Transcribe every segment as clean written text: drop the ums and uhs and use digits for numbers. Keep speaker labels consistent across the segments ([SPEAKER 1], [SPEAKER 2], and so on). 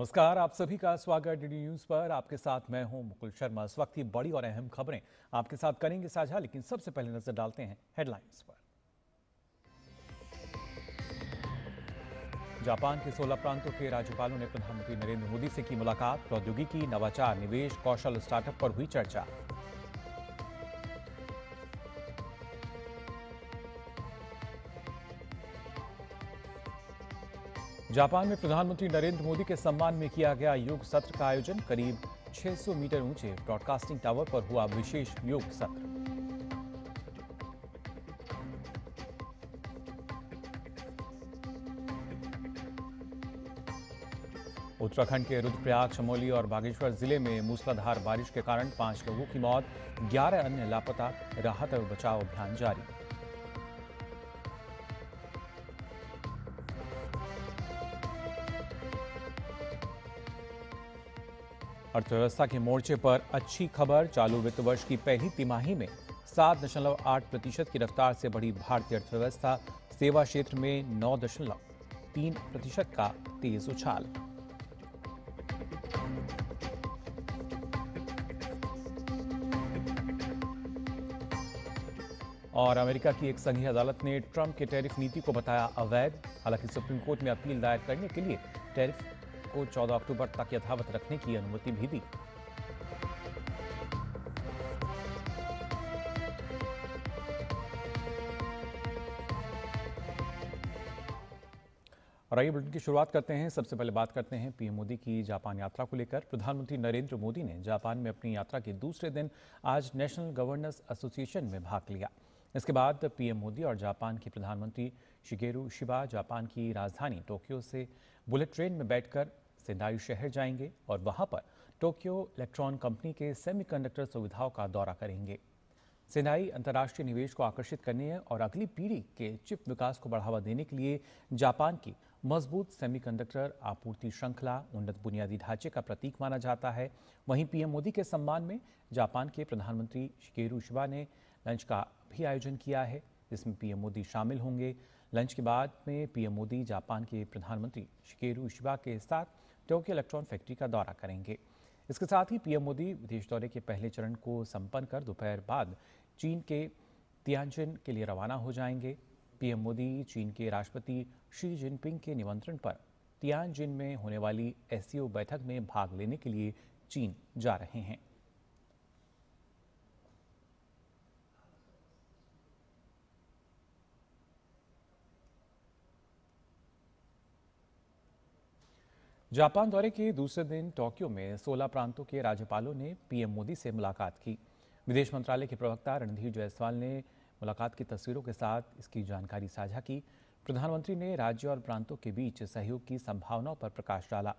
[SPEAKER 1] नमस्कार, आप सभी का स्वागत डीडी न्यूज पर। आपके साथ मैं हूं मुकुल शर्मा। इस वक्त की बड़ी और अहम खबरें आपके साथ करेंगे साझा, लेकिन सबसे पहले नजर डालते हैं हेडलाइंस पर। जापान के 16 प्रांतों के राज्यपालों ने प्रधानमंत्री नरेंद्र मोदी से की मुलाकात। प्रौद्योगिकी, नवाचार, निवेश, कौशल, स्टार्टअप पर हुई चर्चा। जापान में प्रधानमंत्री नरेंद्र मोदी के सम्मान में किया गया योग सत्र का आयोजन। करीब 600 मीटर ऊंचे ब्रॉडकास्टिंग टावर पर हुआ विशेष योग सत्र। उत्तराखंड के रुद्रप्रयाग, चमोली और बागेश्वर जिले में मूसलाधार बारिश के कारण 5 लोगों की मौत, 11 अन्य लापता। राहत और बचाव अभियान जारी। अर्थव्यवस्था के मोर्चे पर अच्छी खबर। चालू वित्त वर्ष की पहली तिमाही में 7.8% की रफ्तार से बढ़ी भारतीय अर्थव्यवस्था। सेवा क्षेत्र में 9.3% का तेज उछाल। और अमेरिका की एक संघीय अदालत ने ट्रंप के टैरिफ नीति को बताया अवैध। हालांकि सुप्रीम कोर्ट में अपील दायर करने के लिए टैरिफ को 14 अक्टूबर तक यथावत रखने की अनुमति भी दी। और आइए बुलेटिन की शुरुआत करते हैं। सबसे पहले बात करते हैं पीएम मोदी की जापान यात्रा को लेकर। प्रधानमंत्री नरेंद्र मोदी ने जापान में अपनी यात्रा के दूसरे दिन आज नेशनल गवर्नेंस एसोसिएशन में भाग लिया। इसके बाद पीएम मोदी और जापान के प्रधानमंत्री शिगेरू शिबा जापान की राजधानी टोक्यो से बुलेट ट्रेन में बैठकर सेंदाई शहर जाएंगे और वहां पर टोक्यो इलेक्ट्रॉन कंपनी के सेमीकंडक्टर सुविधाओं का दौरा करेंगे। सेंदाई अंतर्राष्ट्रीय निवेश को आकर्षित करने और अगली पीढ़ी के चिप विकास को बढ़ावा देने के लिए जापान की मजबूत सेमीकंडक्टर आपूर्ति श्रृंखला, उन्नत बुनियादी ढांचे का प्रतीक माना जाता है। वहीं पीएम मोदी के सम्मान में जापान के प्रधानमंत्री शिगेरू शिबा ने लंच का भी आयोजन किया है, जिसमें पीएम मोदी शामिल होंगे। लंच के बाद में पीएम मोदी जापान के प्रधानमंत्री शिगेरू शिबा के साथ टोक्यो इलेक्ट्रॉन फैक्ट्री का दौरा करेंगे। इसके साथ ही पीएम मोदी विदेश दौरे के पहले चरण को संपन्न कर दोपहर बाद चीन के तियानजिन के लिए रवाना हो जाएंगे। पीएम मोदी चीन के राष्ट्रपति शी जिनपिंग के निमंत्रण पर तियानजिन में होने वाली एससीओ बैठक में भाग लेने के लिए चीन जा रहे हैं। जापान दौरे के दूसरे दिन टोक्यो में 16 प्रांतों के राज्यपालों ने पीएम मोदी से मुलाकात की। विदेश मंत्रालय के प्रवक्ता रणधीर जायसवाल ने मुलाकात की तस्वीरों के साथ इसकी जानकारी साझा की। प्रधानमंत्री ने राज्य और प्रांतों के बीच सहयोग की संभावनाओं पर प्रकाश डाला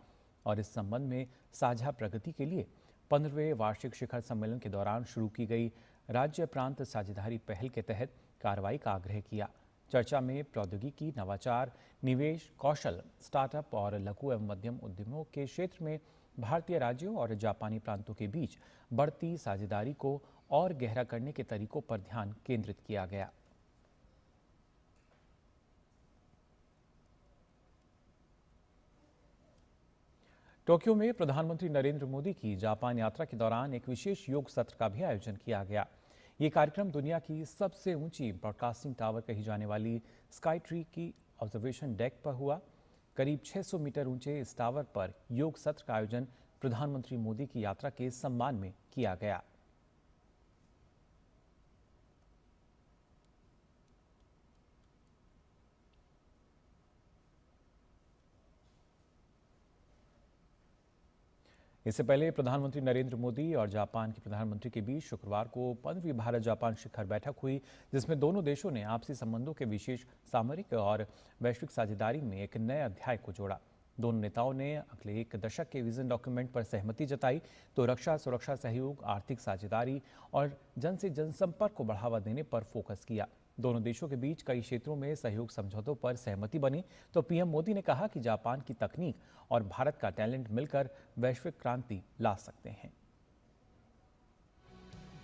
[SPEAKER 1] और इस संबंध में साझा प्रगति के लिए 15वें वार्षिक शिखर सम्मेलन के दौरान शुरू की गई राज्य प्रांत साझेदारी पहल के तहत कार्रवाई का आग्रह किया। चर्चा में प्रौद्योगिकी, नवाचार, निवेश, कौशल, स्टार्टअप और लघु एवं मध्यम उद्यमों के क्षेत्र में भारतीय राज्यों और जापानी प्रांतों के बीच बढ़ती साझेदारी को और गहरा करने के तरीकों पर ध्यान केंद्रित किया गया। टोक्यो में प्रधानमंत्री नरेंद्र मोदी की जापान यात्रा के दौरान एक विशेष योग सत्र का भी आयोजन किया गया। ये कार्यक्रम दुनिया की सबसे ऊंची ब्रॉडकास्टिंग टावर कही जाने वाली स्काई ट्री की ऑब्जर्वेशन डेक पर हुआ। करीब 600 मीटर ऊंचे इस टावर पर योग सत्र का आयोजन प्रधानमंत्री मोदी की यात्रा के सम्मान में किया गया। इससे पहले प्रधानमंत्री नरेंद्र मोदी और जापान के प्रधानमंत्री के बीच शुक्रवार को 15वीं भारत जापान शिखर बैठक हुई, जिसमें दोनों देशों ने आपसी संबंधों के विशेष सामरिक और वैश्विक साझेदारी में एक नए अध्याय को जोड़ा। दोनों नेताओं ने अगले एक दशक के विजन डॉक्यूमेंट पर सहमति जताई तो रक्षा सुरक्षा सहयोग, आर्थिक साझेदारी और जन से जनसंपर्क को बढ़ावा देने पर फोकस किया। दोनों देशों के बीच कई क्षेत्रों में सहयोग समझौतों पर सहमति बनी तो पीएम मोदी ने कहा कि जापान की तकनीक और भारत का टैलेंट मिलकर वैश्विक क्रांति ला सकते हैं।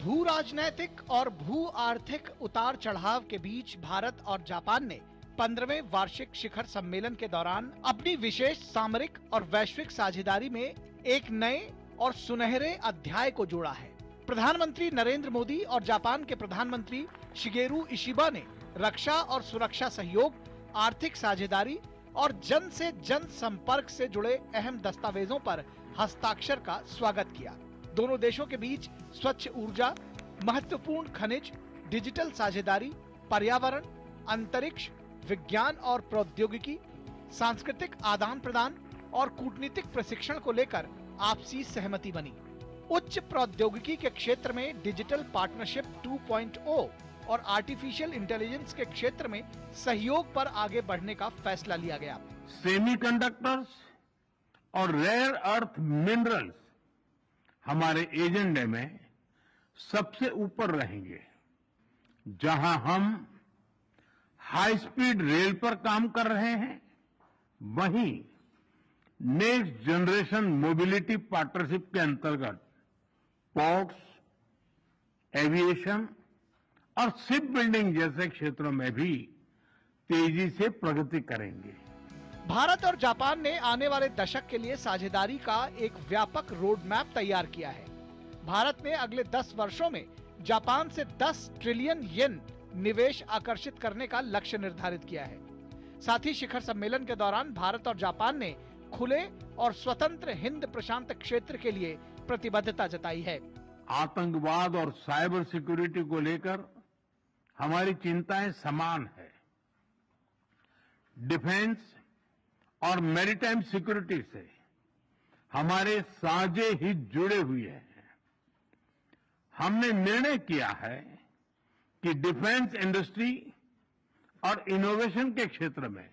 [SPEAKER 2] भू राजनैतिक और भू आर्थिक उतार चढ़ाव के बीच भारत और जापान ने 15वें वार्षिक शिखर सम्मेलन के दौरान अपनी विशेष सामरिक और वैश्विक साझेदारी में एक नए और सुनहरे अध्याय को जोड़ा है। प्रधानमंत्री नरेंद्र मोदी और जापान के प्रधानमंत्री शिगेरू इशिबा ने रक्षा और सुरक्षा सहयोग, आर्थिक साझेदारी और जन से जन संपर्क से जुड़े अहम दस्तावेजों पर हस्ताक्षर का स्वागत किया। दोनों देशों के बीच स्वच्छ ऊर्जा, महत्वपूर्ण खनिज, डिजिटल साझेदारी, पर्यावरण, अंतरिक्ष, विज्ञान और प्रौद्योगिकी, सांस्कृतिक आदान प्रदान और कूटनीतिक प्रशिक्षण को लेकर आपसी सहमति बनी। उच्च प्रौद्योगिकी के क्षेत्र में डिजिटल पार्टनरशिप 2.0 और आर्टिफिशियल इंटेलिजेंस के क्षेत्र में सहयोग पर आगे बढ़ने का फैसला लिया गया।
[SPEAKER 3] सेमीकंडक्टर्स और रेयर अर्थ मिनरल्स हमारे एजेंडे में सबसे ऊपर रहेंगे। जहां हम हाई स्पीड रेल पर काम कर रहे हैं, वहीं नेक्स्ट जनरेशन मोबिलिटी पार्टनरशिप के अंतर्गत पोर्ट्स, एविएशन और शिप बिल्डिंग जैसे क्षेत्रों में भी तेजी से प्रगति करेंगे।
[SPEAKER 2] भारत और जापान ने आने वाले दशक के लिए साझेदारी का एक व्यापक रोड मैप तैयार किया है। भारत ने अगले 10 वर्षों में जापान से 10 ट्रिलियन येन निवेश आकर्षित करने का लक्ष्य निर्धारित किया है। साथ ही शिखर सम्मेलन के दौरान भारत और जापान ने खुले और स्वतंत्र हिंद प्रशांत क्षेत्र के लिए प्रतिबद्धता जताई है।
[SPEAKER 3] आतंकवाद और साइबर सिक्योरिटी को लेकर हमारी चिंताएं समान है। डिफेंस और मैरीटाइम सिक्योरिटी से हमारे साझे हित जुड़े हुए हैं। हमने निर्णय किया है कि डिफेंस इंडस्ट्री और इनोवेशन के क्षेत्र में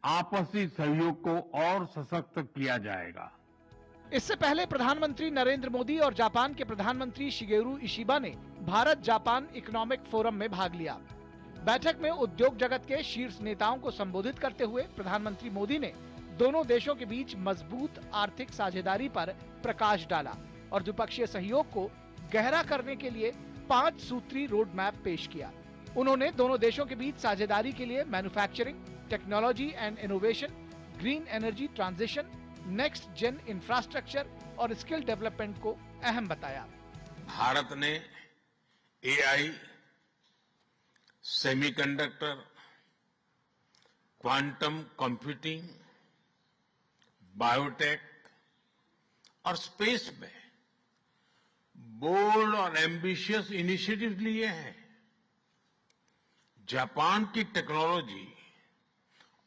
[SPEAKER 3] आपसी सहयोग को और सशक्त किया जाएगा।
[SPEAKER 2] इससे पहले प्रधानमंत्री नरेंद्र मोदी और जापान के प्रधानमंत्री शिगेरू इशिबा ने भारत जापान इकोनॉमिक फोरम में भाग लिया। बैठक में उद्योग जगत के शीर्ष नेताओं को संबोधित करते हुए प्रधानमंत्री मोदी ने दोनों देशों के बीच मजबूत आर्थिक साझेदारी पर प्रकाश डाला और द्विपक्षीय सहयोग को गहरा करने के लिए 5 सूत्री रोड मैप पेश किया। उन्होंने दोनों देशों के बीच साझेदारी के लिए manufacturing, technology and innovation, green energy transition, next gen infrastructure और स्किल डेवलपमेंट को अहम बताया।
[SPEAKER 3] भारत ने AI, semiconductor, quantum computing, biotech और स्पेस में बोल्ड और एम्बिशियस इनिशिएटिव लिए हैं। जापान की टेक्नोलॉजी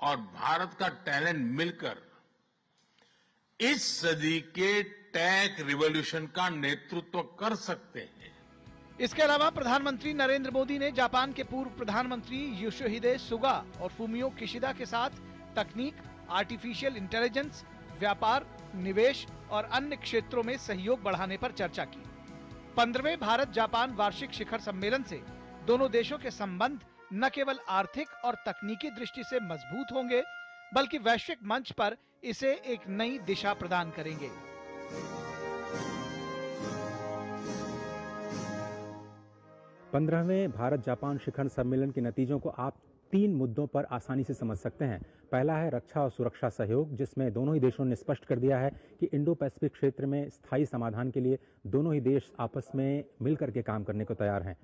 [SPEAKER 3] और भारत का टैलेंट मिलकर इस सदी के टेक रिवॉल्यूशन का नेतृत्व कर सकते हैं।
[SPEAKER 2] इसके अलावा प्रधानमंत्री नरेंद्र मोदी ने जापान के पूर्व प्रधानमंत्री योशिहिदे सुगा और फूमियो किशिदा के साथ तकनीक, आर्टिफिशियल इंटेलिजेंस, व्यापार, निवेश और अन्य क्षेत्रों में सहयोग बढ़ाने पर चर्चा की। 15वें भारत जापान वार्षिक शिखर सम्मेलन से दोनों देशों के संबंध न केवल आर्थिक और तकनीकी दृष्टि से मजबूत होंगे, बल्कि वैश्विक मंच पर इसे एक नई दिशा प्रदान करेंगे।
[SPEAKER 4] पंद्रहवें भारत जापान शिखर सम्मेलन के नतीजों को आप 3 मुद्दों पर आसानी से समझ सकते हैं। पहला है रक्षा और सुरक्षा सहयोग, जिसमें दोनों ही देशों ने स्पष्ट कर दिया है कि इंडो पैसिफिक क्षेत्र में स्थायी समाधान के लिए दोनों ही देश आपस में मिलकर के काम करने को तैयार हैं।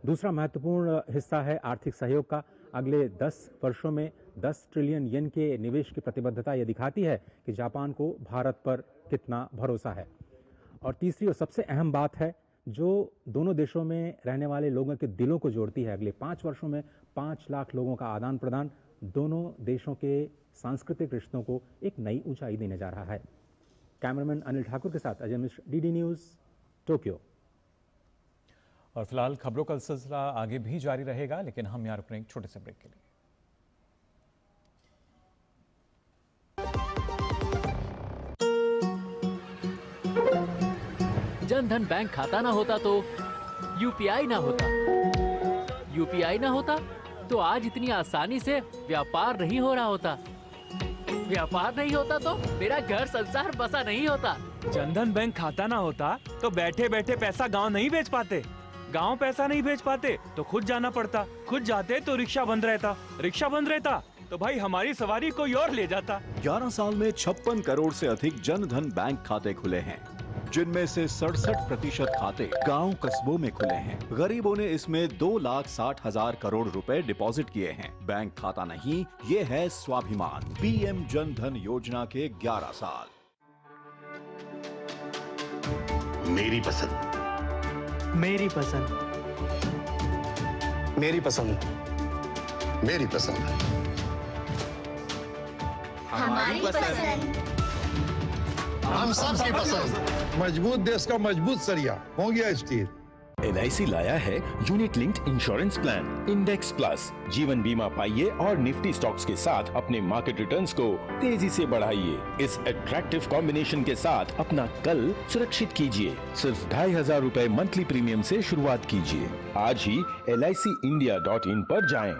[SPEAKER 4] दूसरा महत्वपूर्ण हिस्सा है आर्थिक सहयोग का। अगले 10 वर्षों में 10 ट्रिलियन येन के निवेश की प्रतिबद्धता यह दिखाती है कि जापान को भारत पर कितना भरोसा है। और तीसरी और सबसे अहम बात है जो दोनों देशों में रहने वाले लोगों के दिलों को जोड़ती है। अगले 5 वर्षों में 5 लाख लोगों का आदान प्रदान दोनों देशों के सांस्कृतिक रिश्तों को एक नई ऊंचाई देने जा रहा है। कैमरामैन अनिल ठाकुर के साथ Ajay Mishra, DD news, Tokyo.
[SPEAKER 1] और फिलहाल खबरों का सिलसिला आगे भी जारी रहेगा, लेकिन हम यहाँ रुक रहे हैं एक छोटे से ब्रेक के लिए।
[SPEAKER 5] जनधन बैंक खाता ना होता तो यूपीआई ना होता, यूपीआई ना होता तो आज इतनी आसानी से व्यापार नहीं हो रहा होता, व्यापार नहीं होता तो मेरा घर संसार बसा नहीं होता।
[SPEAKER 6] जनधन बैंक खाता ना होता तो बैठे बैठे पैसा गांव नहीं भेज पाते, गांव पैसा नहीं भेज पाते तो खुद जाना पड़ता, खुद जाते तो रिक्शा बंद रहता, रिक्शा बंद रहता तो भाई हमारी सवारी कोई और ले जाता।
[SPEAKER 7] 11 साल में 56 करोड़ से अधिक जन धन बैंक खाते खुले हैं, जिनमें से 67% खाते गांव कस्बों में खुले हैं। गरीबों ने इसमें 2,60,000 करोड़ रुपए डिपॉजिट किए हैं। बैंक खाता नहीं, ये है स्वाभिमान। पीएम जन धन योजना के 11 साल।
[SPEAKER 8] मेरी पसंद,
[SPEAKER 9] मेरी पसंद,
[SPEAKER 8] मेरी पसंद, मेरी पसंद,
[SPEAKER 10] हमारी पसंद,
[SPEAKER 8] हम सबकी पसंद।
[SPEAKER 11] मजबूत देश का मजबूत सरिया हो गया स्टील।
[SPEAKER 12] LIC लाया है unit linked insurance plan index plus. जीवन बीमा पाइए और निफ्टी स्टॉक्स के साथ अपने मार्केट रिटर्न्स को तेजी से बढ़ाइए। इस अट्रैक्टिव कॉम्बिनेशन के साथ अपना कल सुरक्षित कीजिए। सिर्फ 2,500 रुपए मंथली प्रीमियम से शुरुआत कीजिए। आज ही LICindia.in पर जाएं।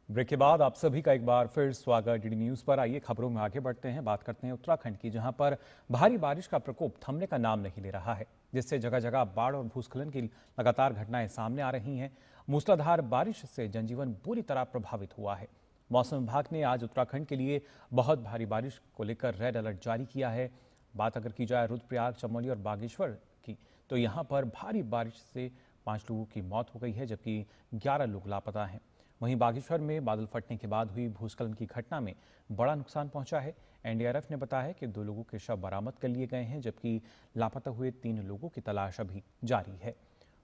[SPEAKER 1] ब्रेक के बाद आप सभी का एक बार फिर स्वागत डीडी न्यूज पर। आइए खबरों में आगे बढ़ते हैं। बात करते हैं उत्तराखंड की, जहां पर भारी बारिश का प्रकोप थमने का नाम नहीं ले रहा है, जिससे जगह जगह बाढ़ और भूस्खलन की लगातार घटनाएं सामने आ रही हैं। मूसलाधार बारिश से जनजीवन बुरी तरह प्रभावित हुआ है। मौसम विभाग ने आज उत्तराखंड के लिए बहुत भारी बारिश को लेकर रेड अलर्ट जारी किया है। बात अगर की जाए रुद्रप्रयाग, चमोली और बागेश्वर की, तो यहाँ पर भारी बारिश से 5 लोगों की मौत हो गई है, जबकि 11 लोग लापता हैं। वहीं बागेश्वर में बादल फटने के बाद हुई भूस्खलन की घटना में बड़ा नुकसान पहुंचा है। एनडीआरएफ ने बताया है कि 2 लोगों के शव बरामद कर लिए गए हैं, जबकि लापता हुए 3 लोगों की तलाश अभी जारी है।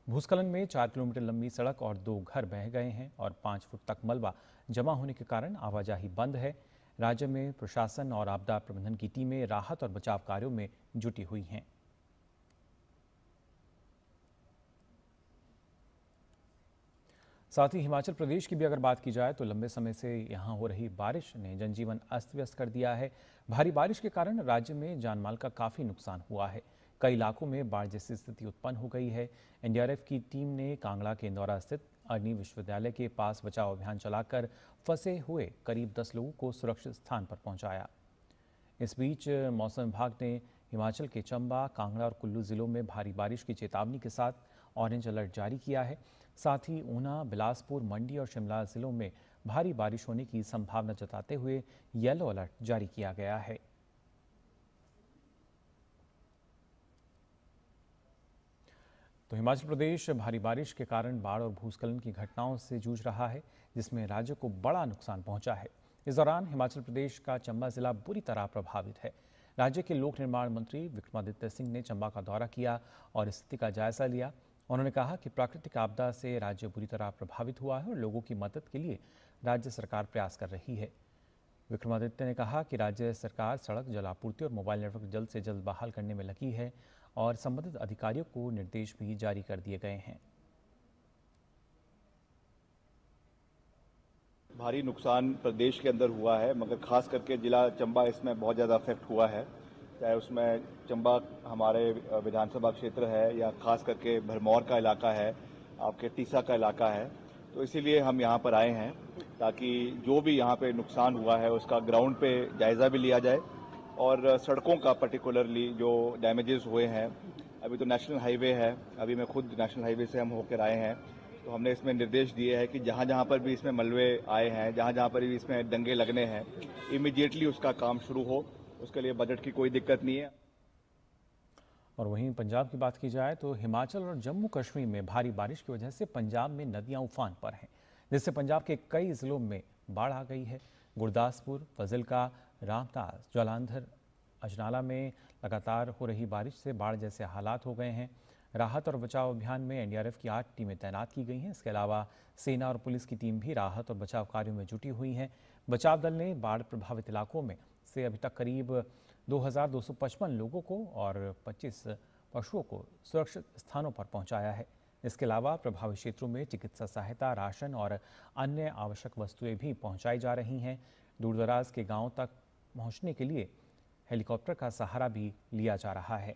[SPEAKER 1] भूस्खलन में 4 किलोमीटर लंबी सड़क और 2 घर बह गए हैं और 5 फुट तक मलबा जमा होने के कारण आवाजाही बंद है। राज्य में प्रशासन और आपदा प्रबंधन की टीमें राहत और बचाव कार्यों में जुटी हुई हैं। साथ ही हिमाचल प्रदेश की भी अगर बात की जाए तो लंबे समय से यहां हो रही बारिश ने जनजीवन अस्त व्यस्त कर दिया है। भारी बारिश के कारण राज्य में जानमाल का काफ़ी नुकसान हुआ है। कई इलाकों में बाढ़ जैसी स्थिति उत्पन्न हो गई है। एनडीआरएफ की टीम ने कांगड़ा के इंदौरा स्थित अरनी विश्वविद्यालय के पास बचाव अभियान चलाकर फंसे हुए करीब 10 लोगों को सुरक्षित स्थान पर पहुंचाया। इस बीच मौसम विभाग ने हिमाचल के चंबा, कांगड़ा और कुल्लू जिलों में भारी बारिश की चेतावनी के साथ ऑरेंज अलर्ट जारी किया है। साथ ही ऊना, बिलासपुर, मंडी और शिमला जिलों में भारी बारिश होने की संभावना जताते हुए येलो अलर्ट जारी किया गया है। तो हिमाचल प्रदेश भारी बारिश के कारण बाढ़ और भूस्खलन की घटनाओं से जूझ रहा है, जिसमें राज्य को बड़ा नुकसान पहुंचा है। इस दौरान हिमाचल प्रदेश का चंबा जिला बुरी तरह प्रभावित है। राज्य के लोक निर्माण मंत्री विक्रमादित्य सिंह ने चंबा का दौरा किया और स्थिति का जायजा लिया। उन्होंने कहा कि प्राकृतिक आपदा से राज्य बुरी तरह प्रभावित हुआ है और लोगों की मदद के लिए राज्य सरकार प्रयास कर रही है। विक्रमादित्य ने कहा कि राज्य सरकार सड़क, जल आपूर्ति और मोबाइल नेटवर्क जल्द से जल्द बहाल करने में लगी है और संबंधित अधिकारियों को निर्देश भी जारी कर दिए गए हैं।
[SPEAKER 13] भारी नुकसान प्रदेश के अंदर हुआ है, मगर खास करके जिला चंबा इसमें बहुत ज़्यादा अफेक्ट हुआ है। चाहे उसमें चंबा हमारे विधानसभा क्षेत्र है या खास करके भरमौर का इलाका है, आपके तीसा का इलाका है। तो इसीलिए हम यहाँ पर आए हैं ताकि जो भी यहाँ पे नुकसान हुआ है उसका ग्राउंड पे जायज़ा भी लिया जाए और सड़कों का पर्टिकुलरली जो डैमेजेस हुए हैं। अभी तो नेशनल हाईवे है, अभी मैं खुद नेशनल हाईवे से हम होकर आए हैं, तो हमने इसमें निर्देश दिए हैं कि जहाँ जहाँ पर भी इसमें मलबे आए हैं, जहाँ जहाँ पर भी इसमें दंगे लगने हैं, इमीडिएटली उसका काम शुरू हो। उसके लिए बजट की कोई दिक्कत नहीं है।
[SPEAKER 1] और वहीं पंजाब की बात की जाए तो हिमाचल और जम्मू कश्मीर में भारी बारिश की वजह से पंजाब में नदियां उफान पर हैं, जिससे पंजाब के कई जिलों में बाढ़ आ गई है। गुरदासपुर, फजिल्का, रामतास, जालंधर, अजनाला में लगातार हो रही बारिश से बाढ़ जैसे हालात हो गए हैं। राहत और बचाव अभियान में एनडीआरएफ की 8 टीमें तैनात की गई हैं। इसके अलावा सेना और पुलिस की टीम भी राहत और बचाव कार्यों में जुटी हुई हैं। बचाव दल ने बाढ़ प्रभावित इलाकों में से अभी तक करीब 2,255 लोगों को और 25 पशुओं को सुरक्षित स्थानों पर पहुंचाया है। इसके अलावा प्रभावित क्षेत्रों में चिकित्सा सहायता, राशन और अन्य आवश्यक वस्तुएं भी पहुंचाई जा रही हैं। दूरदराज के गांवों तक पहुंचने के लिए हेलीकॉप्टर का सहारा भी लिया जा रहा है।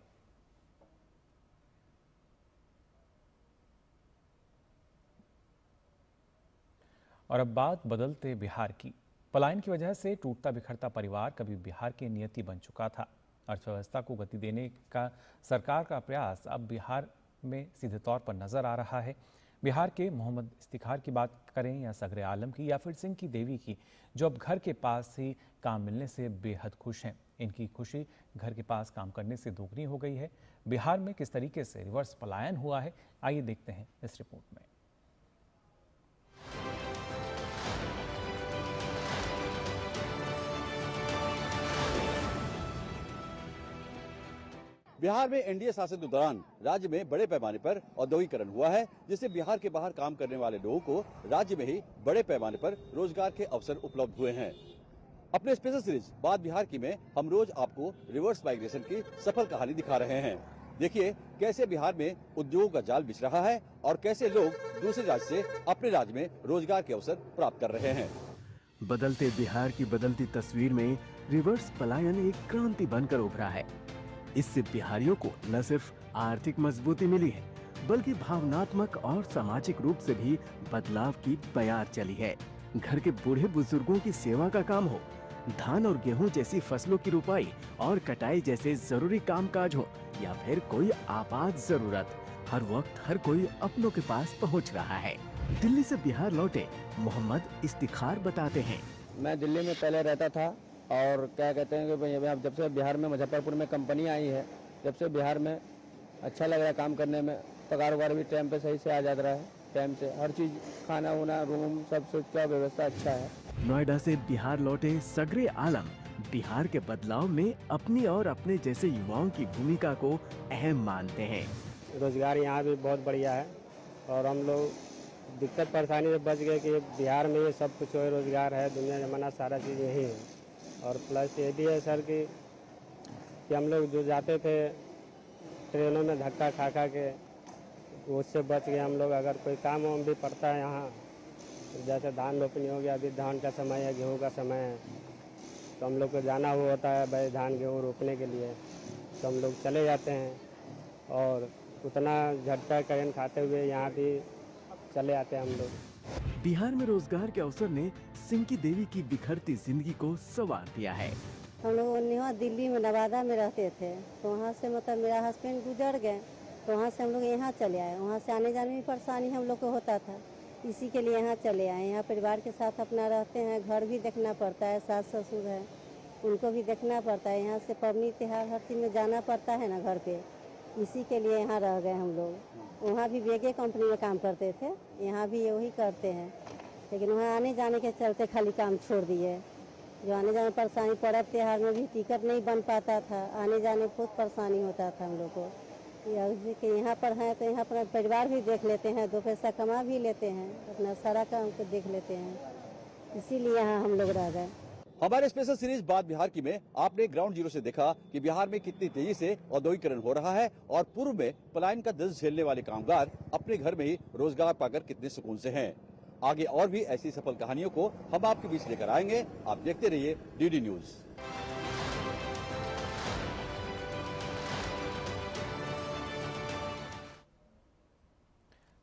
[SPEAKER 1] और अब बात बदलते बिहार की। पलायन की वजह से टूटता बिखरता परिवार कभी बिहार की नियति बन चुका था। अर्थव्यवस्था को गति देने का सरकार का प्रयास अब बिहार में सीधे तौर पर नजर आ रहा है। बिहार के मोहम्मद इफ्तिखार की बात करें या सगरे आलम की या फिर सिंह की देवी की, जो अब घर के पास ही काम मिलने से बेहद खुश हैं। इनकी खुशी घर के पास काम करने से दोगुनी हो गई है। बिहार में किस तरीके से रिवर्स पलायन हुआ है, आइए देखते हैं इस रिपोर्ट में।
[SPEAKER 14] बिहार में एनडीए शासन के दौरान राज्य में बड़े पैमाने पर औद्योगिकरण हुआ है, जिससे बिहार के बाहर काम करने वाले लोगों को राज्य में ही बड़े पैमाने पर रोजगार के अवसर उपलब्ध हुए हैं। अपने स्पेशल सीरीज बात बिहार की में हम रोज आपको रिवर्स माइग्रेशन की सफल कहानी दिखा रहे हैं। देखिए कैसे बिहार में उद्योगों का जाल बिछ रहा है और कैसे लोग दूसरे राज्य से अपने राज्य में रोजगार के अवसर प्राप्त कर रहे हैं।
[SPEAKER 15] बदलते बिहार की बदलती तस्वीर में रिवर्स पलायन एक क्रांति बनकर उभरा है। इससे बिहारियों को न सिर्फ आर्थिक मजबूती मिली है, बल्कि भावनात्मक और सामाजिक रूप से भी बदलाव की बयार चली है। घर के बूढ़े बुजुर्गों की सेवा का काम हो, धान और गेहूं जैसी फसलों की रुपाई और कटाई जैसे जरूरी कामकाज हो, या फिर कोई आपात जरूरत, हर वक्त हर कोई अपनों के पास पहुंच रहा है। दिल्ली से बिहार लौटे मोहम्मद इफ्तिखार बताते हैं,
[SPEAKER 16] मैं दिल्ली में पहले रहता था और क्या कहते हैं कि जब से बिहार में मुजफ्फरपुर में कंपनी आई है, जब से बिहार में अच्छा लग रहा है काम करने में। पगार वगार भी टाइम पे सही से आ जाता है, टाइम से हर चीज़, खाना वाना, रूम, सब कुछ का व्यवस्था अच्छा है।
[SPEAKER 15] नोएडा से बिहार लौटे सगरे आलम बिहार के बदलाव में अपनी और अपने जैसे युवाओं की भूमिका को अहम मानते हैं।
[SPEAKER 16] रोजगार यहाँ भी बहुत बढ़िया है और हम लोग दिक्कत परेशानी से बच गए कि बिहार में ये सब कुछ रोजगार है, दुनिया जमाना सारा चीज़ यही है। और प्लस ये भी है सर कि हम लोग जो जाते थे ट्रेनों में धक्का खा खा के, उससे बच गए हम लोग। अगर कोई काम वाम भी पड़ता है यहाँ, जैसे धान रोपनी हो गया, अभी धान का समय है, गेहूँ का समय है, तो हम लोग को जाना हुआ होता है भाई धान गेहूँ रोपने के लिए, तो हम लोग चले जाते हैं और उतना झटका करें खाते हुए यहाँ भी चले आते हैं हम लोग।
[SPEAKER 15] बिहार में रोजगार के अवसर ने सिंह की देवी की बिखरती जिंदगी को संवार दिया है।
[SPEAKER 17] हम लोग वहाँ दिल्ली में नवादा में रहते थे, तो वहाँ से मतलब मेरा हस्बैंड गुजर गए, तो वहाँ से हम लोग यहाँ चले आए। वहाँ से आने जाने में परेशानी हम लोग को होता था, इसी के लिए यहाँ चले आए। यहाँ परिवार के साथ अपना रहते हैं, घर भी देखना पड़ता है, सास ससुर है उनको भी देखना पड़ता है। यहाँ से पबनी त्योहार हर चीज़ में जाना पड़ता है ना घर पे, इसी के लिए यहाँ रह गए हम लोग। वहाँ भी बेगे कंपनी में काम करते थे, यहाँ भी वही करते हैं, लेकिन वहाँ आने जाने के चलते खाली काम छोड़ दिए। जो आने जाने परेशानी, पर्व त्योहार में भी टिकट नहीं बन पाता था, आने जाने बहुत परेशानी होता था हम लोग को। यहाँ पर हैं तो यहाँ पर परिवार भी देख लेते हैं, दो पैसा कमा भी लेते हैं, अपना सारा काम को देख लेते हैं, इसीलिए यहाँ हम लोग रह गए।
[SPEAKER 14] हमारे स्पेशल सीरीज बात बिहार की में आपने ग्राउंड जीरो से देखा कि बिहार में कितनी तेजी से औद्योगिकरण हो रहा है और पूर्व में पलायन का दर्द झेलने वाले कामगार अपने घर में ही रोजगार पाकर कितने सुकून से हैं। आगे और भी ऐसी सफल कहानियों को हम आपके बीच लेकर आएंगे। आप देखते रहिए डीडी न्यूज।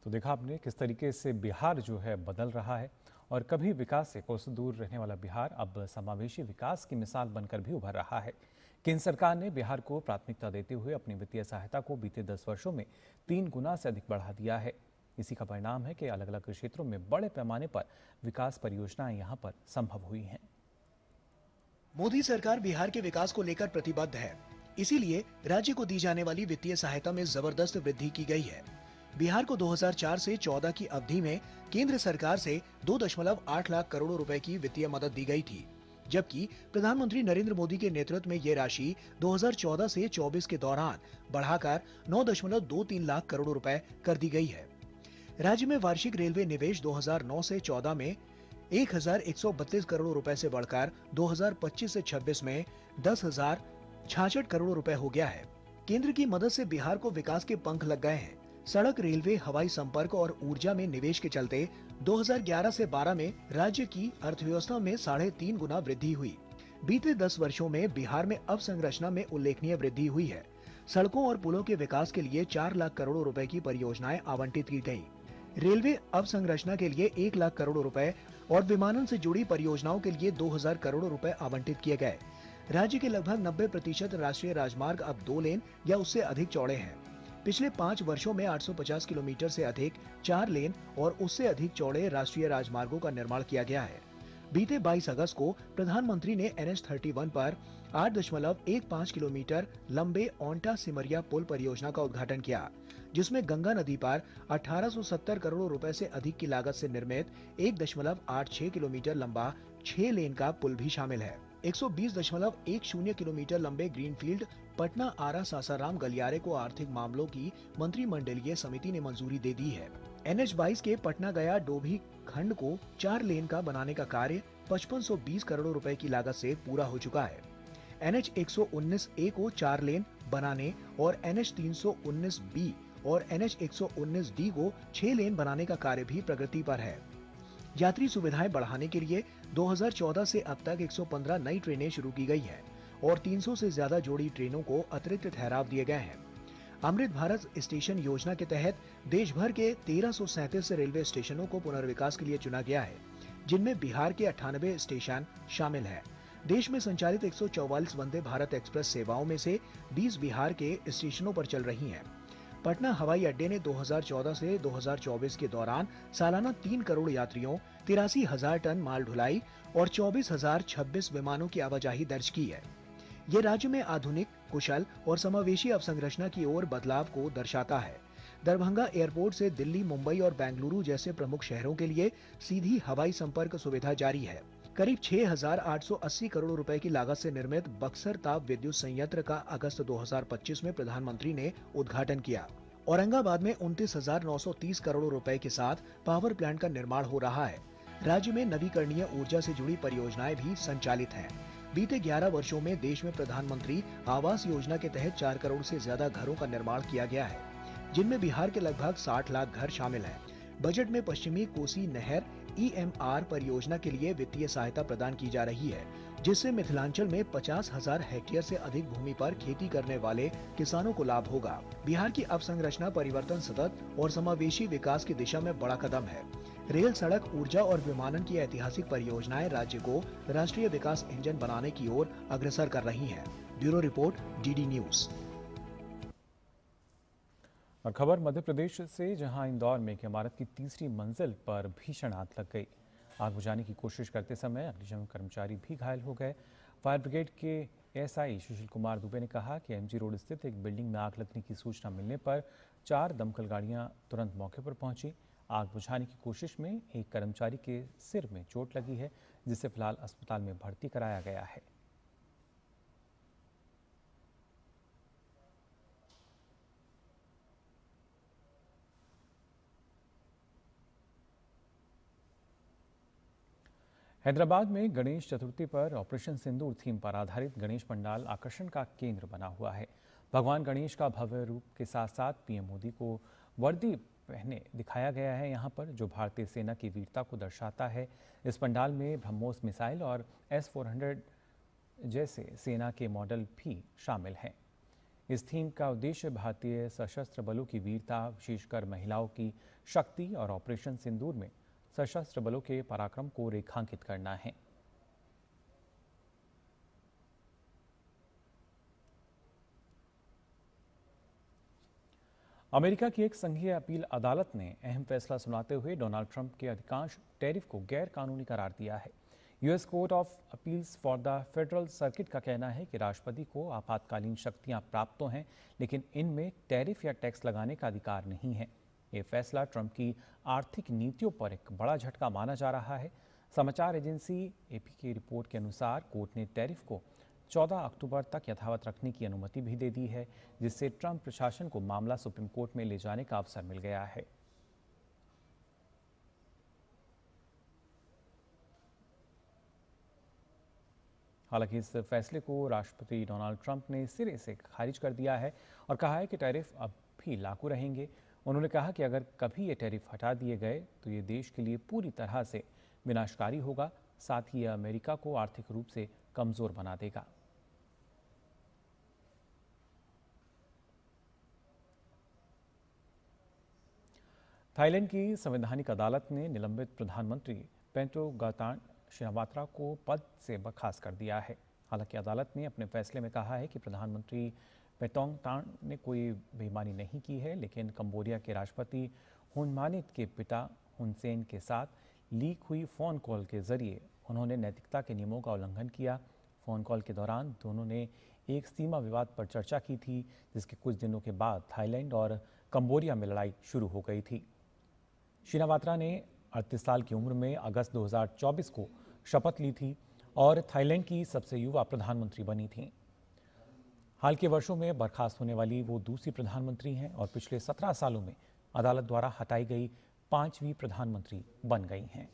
[SPEAKER 1] तो देखा आपने किस तरीके से बिहार जो है बदल रहा है और कभी विकास से कोसों दूर रहने वाला बिहार अब समावेशी विकास की मिसाल बनकर भी उभर रहा है। केंद्र सरकार ने बिहार को प्राथमिकता देते हुए अपनी वित्तीय सहायता को बीते 10 वर्षों में 3 गुना से अधिक बढ़ा दिया है। इसी का परिणाम है कि अलग अलग क्षेत्रों में बड़े पैमाने पर विकास परियोजनाएं यहां पर संभव हुई हैं।
[SPEAKER 2] मोदी सरकार बिहार के विकास को लेकर प्रतिबद्ध है, इसीलिए राज्य को दी जाने वाली वित्तीय सहायता में जबरदस्त वृद्धि की गई है। बिहार को 2004 से 14 की अवधि में केंद्र सरकार से 2.8 लाख करोड़ रुपए की वित्तीय मदद दी गई थी, जबकि प्रधानमंत्री नरेंद्र मोदी के नेतृत्व में ये राशि 2014 से 24 के दौरान बढ़ाकर 9.23 लाख करोड़ रुपए कर दी गई है। राज्य में वार्षिक रेलवे निवेश 2009 से 14 में 1132 करोड़ रुपए से बढ़कर 2025 से 26 में 10,066 करोड़ रुपए हो गया है। केंद्र की मदद से बिहार को विकास के पंख लग गए हैं। सड़क, रेलवे, हवाई संपर्क और ऊर्जा में निवेश के चलते 2011 से 12 में राज्य की अर्थव्यवस्था में 3.5 गुना वृद्धि हुई। बीते 10 वर्षों में बिहार में अवसंरचना में उल्लेखनीय वृद्धि हुई है। सड़कों और पुलों के विकास के लिए 4 लाख करोड़ रुपए की परियोजनाएं आवंटित की गयी। रेलवे अवसंरचना के लिए 1 लाख करोड़ रुपए और विमानन से जुड़ी परियोजनाओं के लिए 2000 करोड़ रुपए आवंटित किए गए। राज्य के लगभग 90% राष्ट्रीय राजमार्ग अब 2 लेन या उससे अधिक चौड़े हैं। पिछले 5 वर्षों में 850 किलोमीटर से अधिक 4 लेन और उससे अधिक चौड़े राष्ट्रीय राजमार्गों का निर्माण किया गया है। बीते 22 अगस्त को प्रधानमंत्री ने NH31 पर 8.15 किलोमीटर लंबे ओंटा सिमरिया पुल परियोजना का उद्घाटन किया, जिसमें गंगा नदी पर 1870 करोड़ रुपए से अधिक की लागत से निर्मित 1.86 किलोमीटर लंबा 6 लेन का पुल भी शामिल है। 120.10 किलोमीटर लंबे ग्रीनफील्ड पटना आरा सासाराम गलियारे को आर्थिक मामलों की मंत्रिमंडलीय समिति ने मंजूरी दे दी है। NH22 के पटना गया डोभी खंड को 4 लेन का बनाने का कार्य 5520 करोड़ रुपए की लागत से पूरा हो चुका है। NH119A को 4 लेन बनाने और NH319B और NH119D को 6 लेन बनाने का कार्य भी प्रगति पर है। यात्री सुविधाएं बढ़ाने के लिए 2014 से अब तक 115 नई ट्रेनें शुरू की गई हैं और 300 से ज्यादा जोड़ी ट्रेनों को अतिरिक्त ठहराव दिए गए हैं। अमृत भारत स्टेशन योजना के तहत देश भर के 1337 रेलवे स्टेशनों को पुनर्विकास के लिए चुना गया है, जिनमें बिहार के 98 स्टेशन शामिल हैं। देश में संचालित 144 वंदे भारत एक्सप्रेस सेवाओं में से 20 बिहार के स्टेशनों पर चल रही हैं। पटना हवाई अड्डे ने 2014 से 2024 के दौरान सालाना 3 करोड़ यात्रियों, 83,000 टन माल ढुलाई और 24,026 विमानों की आवाजाही दर्ज की है। ये राज्य में आधुनिक, कुशल और समावेशी अवसंरचना की ओर बदलाव को दर्शाता है। दरभंगा एयरपोर्ट से दिल्ली, मुंबई और बेंगलुरु जैसे प्रमुख शहरों के लिए सीधी हवाई संपर्क सुविधा जारी है। करीब 6,880 करोड़ रुपए की लागत से निर्मित बक्सर ताप विद्युत संयंत्र का अगस्त 2025 में प्रधानमंत्री ने उद्घाटन किया। औरंगाबाद में 29,930 करोड़ रुपए के साथ पावर प्लांट का निर्माण हो रहा है। राज्य में नवीकरणीय ऊर्जा से जुड़ी परियोजनाएं भी संचालित हैं। बीते 11 वर्षों में देश में प्रधानमंत्री आवास योजना के तहत 4 करोड़ से ज्यादा घरों का निर्माण किया गया है, जिनमें बिहार के लगभग 60 लाख घर शामिल हैं। बजट में पश्चिमी कोसी नहर EMR परियोजना के लिए वित्तीय सहायता प्रदान की जा रही है, जिससे मिथिलांचल में 50,000 हेक्टेयर से अधिक भूमि पर खेती करने वाले किसानों को लाभ होगा। बिहार की अवसंरचना परिवर्तन सतत और समावेशी विकास की दिशा में बड़ा कदम है। रेल, सड़क, ऊर्जा और विमानन की ऐतिहासिक परियोजनाएं राज्य को राष्ट्रीय विकास इंजन बनाने की ओर अग्रसर कर रही हैं। Bureau report, DD news.
[SPEAKER 1] और खबर मध्य प्रदेश से, जहां इंदौर में एक इमारत की तीसरी मंजिल पर भीषण आग लग गई। आग बुझाने की कोशिश करते समय अग्निशमन कर्मचारी भी घायल हो गए। फायर ब्रिगेड के SI सुशील कुमार दुबे ने कहा कि MG रोड स्थित एक बिल्डिंग में आग लगने की सूचना मिलने पर 4 दमकल गाड़ियां तुरंत मौके पर पहुंची। आग बुझाने की कोशिश में एक कर्मचारी के सिर में चोट लगी है, जिसे फिलहाल अस्पताल में भर्ती कराया गया है। हैदराबाद में गणेश चतुर्थी पर ऑपरेशन सिंदूर थीम पर आधारित गणेश पंडाल आकर्षण का केंद्र बना हुआ है। भगवान गणेश का भव्य रूप के साथ साथ PM मोदी को वर्दी पहने दिखाया गया है यहाँ पर, जो भारतीय सेना की वीरता को दर्शाता है। इस पंडाल में ब्रह्मोस मिसाइल और S-400 जैसे सेना के मॉडल भी शामिल हैं। इस थीम का उद्देश्य भारतीय सशस्त्र बलों की वीरता, विशेषकर महिलाओं की शक्ति और ऑपरेशन सिंदूर में सशस्त्र बलों के पराक्रम को रेखांकित करना है। अमेरिका की एक संघीय अपील अदालत ने अहम फैसला सुनाते हुए डोनाल्ड ट्रंप के अधिकांश टैरिफ को गैर कानूनी करार दिया है। US court of appeals for the federal circuit का कहना है कि राष्ट्रपति को आपातकालीन शक्तियां प्राप्त तो हैं, लेकिन इनमें टैरिफ या टैक्स लगाने का अधिकार नहीं है। ये फैसला ट्रंप की आर्थिक नीतियों पर एक बड़ा झटका माना जा रहा है। समाचार एजेंसी AP की रिपोर्ट के अनुसार कोर्ट ने टैरिफ को 14 अक्टूबर तक यथावत रखने की अनुमति भी दे दी है, जिससे ट्रंप प्रशासन को मामला सुप्रीम कोर्ट में ले जाने का अवसर मिल गया है। हालांकि इस फैसले को राष्ट्रपति डोनाल्ड ट्रंप ने सिरे से खारिज कर दिया है और कहा है कि टैरिफ अब भी लागू रहेंगे। उन्होंने कहा कि अगर कभी ये टैरिफ हटा दिए गए तो ये देश के लिए पूरी तरह से विनाशकारी होगा, साथ ही यह अमेरिका को आर्थिक रूप से कमजोर बना देगा। थाईलैंड की संवैधानिक अदालत ने निलंबित प्रधानमंत्री पेंटो गातान शिनावात्रा को पद से बर्खास्त कर दिया है। हालांकि अदालत ने अपने फैसले में कहा है कि प्रधानमंत्री पेटोंगटान ने कोई बेईमानी नहीं की है, लेकिन कंबोडिया के राष्ट्रपति हुन मानित के पिता हुन सेन के साथ लीक हुई फ़ोन कॉल के जरिए उन्होंने नैतिकता के नियमों का उल्लंघन किया। फ़ोन कॉल के दौरान दोनों ने एक सीमा विवाद पर चर्चा की थी, जिसके कुछ दिनों के बाद थाईलैंड और कंबोडिया में लड़ाई शुरू हो गई थी। शिनावात्रा ने 38 साल की उम्र में अगस्त 2024 को शपथ ली थी और थाईलैंड की सबसे युवा प्रधानमंत्री बनी थीं। हाल के वर्षों में बर्खास्त होने वाली वो दूसरी प्रधानमंत्री हैं और पिछले 17 सालों में अदालत द्वारा हटाई गई 5वीं प्रधानमंत्री बन गई हैं।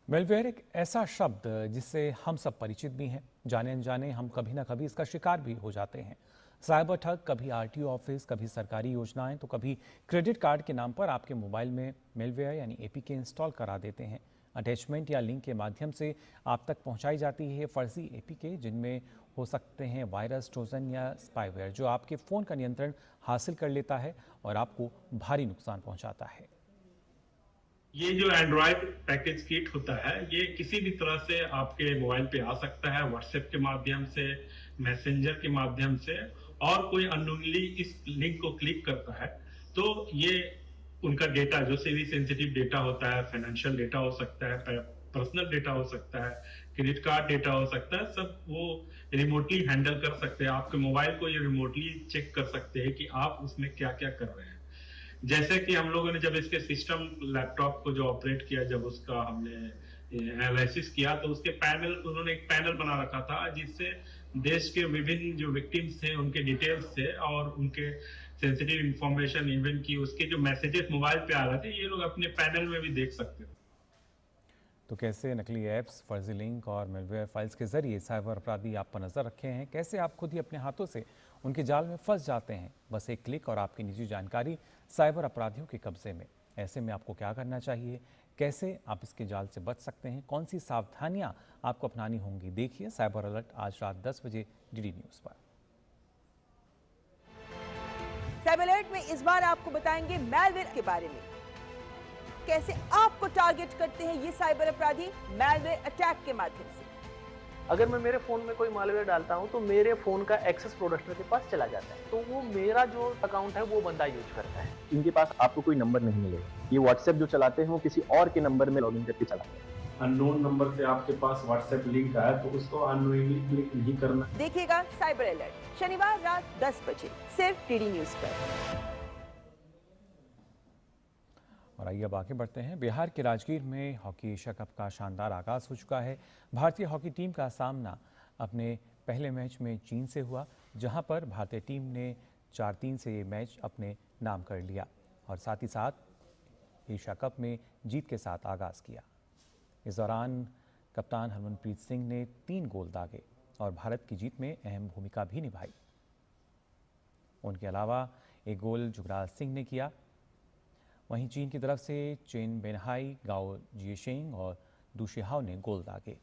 [SPEAKER 1] मेलवेयर एक ऐसा शब्द जिससे हम सब परिचित भी हैं, जाने अनजाने हम कभी ना कभी इसका शिकार भी हो जाते हैं। साइबर ठग, कभी आरटीओ ऑफिस, कभी सरकारी योजनाएं, तो कभी क्रेडिट कार्ड के नाम पर आपके मोबाइल में मेलवेयर यानी एपीके इंस्टॉल करा देते हैं। अटैचमेंट या लिंक के माध्यम से आप तक पहुंचाई जाती है फर्जी एपीके, जिनमें हो सकते हैं वायरस, ट्रोजन या स्पाईवेयर, जो आपके फ़ोन का नियंत्रण हासिल कर लेता है और आपको भारी नुकसान पहुंचाता है।
[SPEAKER 18] ये जो एंड्रॉयड पैकेज किट होता है, ये किसी भी तरह से आपके मोबाइल पे आ सकता है, व्हाट्सएप के माध्यम से, मैसेंजर के माध्यम से, और कोई अननोनली इस लिंक को क्लिक करता है तो ये उनका डेटा, जो से भी सेंसिटिव डेटा होता है, फाइनेंशियल डेटा हो सकता है, पर्सनल डेटा हो सकता है, क्रेडिट कार्ड डेटा हो सकता है, सब वो रिमोटली हैंडल कर सकते हैं। आपके मोबाइल को ये रिमोटली चेक कर सकते हैं कि आप उसमें क्या क्या कर रहे हैं। जैसे कि हम लोगों ने जब इसके सिस्टम लैपटॉप को जो ऑपरेट किया, जब उसका हमने एनालिसिस किया, तो उसके पैनल, उन्होंने एक पैनल बना रखा था जिससे देश के विभिन्न जो विक्टिम्स थे उनके डिटेल्स थे और उनके सेंसिटिव इंफॉर्मेशन, इवन की उसके जो मैसेजेस मोबाइल पे आ रहे थे, ये लोग अपने पैनल में भी देख सकते थे।
[SPEAKER 1] तो कैसे नकली ऐप्स, फर्जी लिंक और मेलवेयर फाइल्स के जरिए साइबर अपराधी आप पर नजर रखे हैं, कैसे आप खुद ही अपने हाथों से उनके जाल में फंस जाते हैं। बस एक क्लिक और आपकी निजी जानकारी साइबर अपराधियों के कब्जे में। ऐसे में आपको क्या करना चाहिए, कैसे आप इसके जाल से बच सकते हैं, कौन सी सावधानियां आपको अपनानी होंगी, देखिए साइबर अलर्ट आज रात 10 बजे डीडी न्यूज़ पर।
[SPEAKER 19] साइबर अलर्ट में इस बार आपको बताएंगे मैलवेयर के बारे में, कैसे आपको टारगेट करते हैं ये साइबर अपराधी मैलवेयर अटैक के माध्यम से।
[SPEAKER 20] अगर मैं मेरे फोन में कोई मालवेयर डालता हूं तो मेरे फोन का एक्सेस प्रोडक्टर के पास चला जाता है, तो वो मेरा जो अकाउंट है वो बंदा यूज करता है।
[SPEAKER 21] इनके पास आपको कोई नंबर नहीं मिलेगा, ये व्हाट्सएप जो चलाते हैं वो किसी और के नंबर में लॉगिन करके चलाते हैं।
[SPEAKER 18] अननोन नंबर से आपके पास व्हाट्सएप लिंक आया तो उसको अननोइंगली क्लिक नहीं करना।
[SPEAKER 19] देखिएगा साइबर अलर्ट शनिवार रात 10 बजे सिर्फ डीडी न्यूज़ पर।
[SPEAKER 1] और आइए अब आगे बढ़ते हैं। बिहार के राजगीर में हॉकी एशिया कप का शानदार आगाज हो चुका है। भारतीय हॉकी टीम का सामना अपने पहले मैच में चीन से हुआ, जहां पर भारतीय टीम ने 4-3 से ये मैच अपने नाम कर लिया और साथ ही साथ एशिया कप में जीत के साथ आगाज किया। इस दौरान कप्तान हरमनप्रीत सिंह ने 3 गोल दागे और भारत की जीत में अहम भूमिका भी निभाई। उनके अलावा एक गोल जुगराज सिंह ने किया। वहीं चीन की तरफ से चेन बेनहाई, गाओ जिएशेंग और दुशिहाओ ने गोल दागे।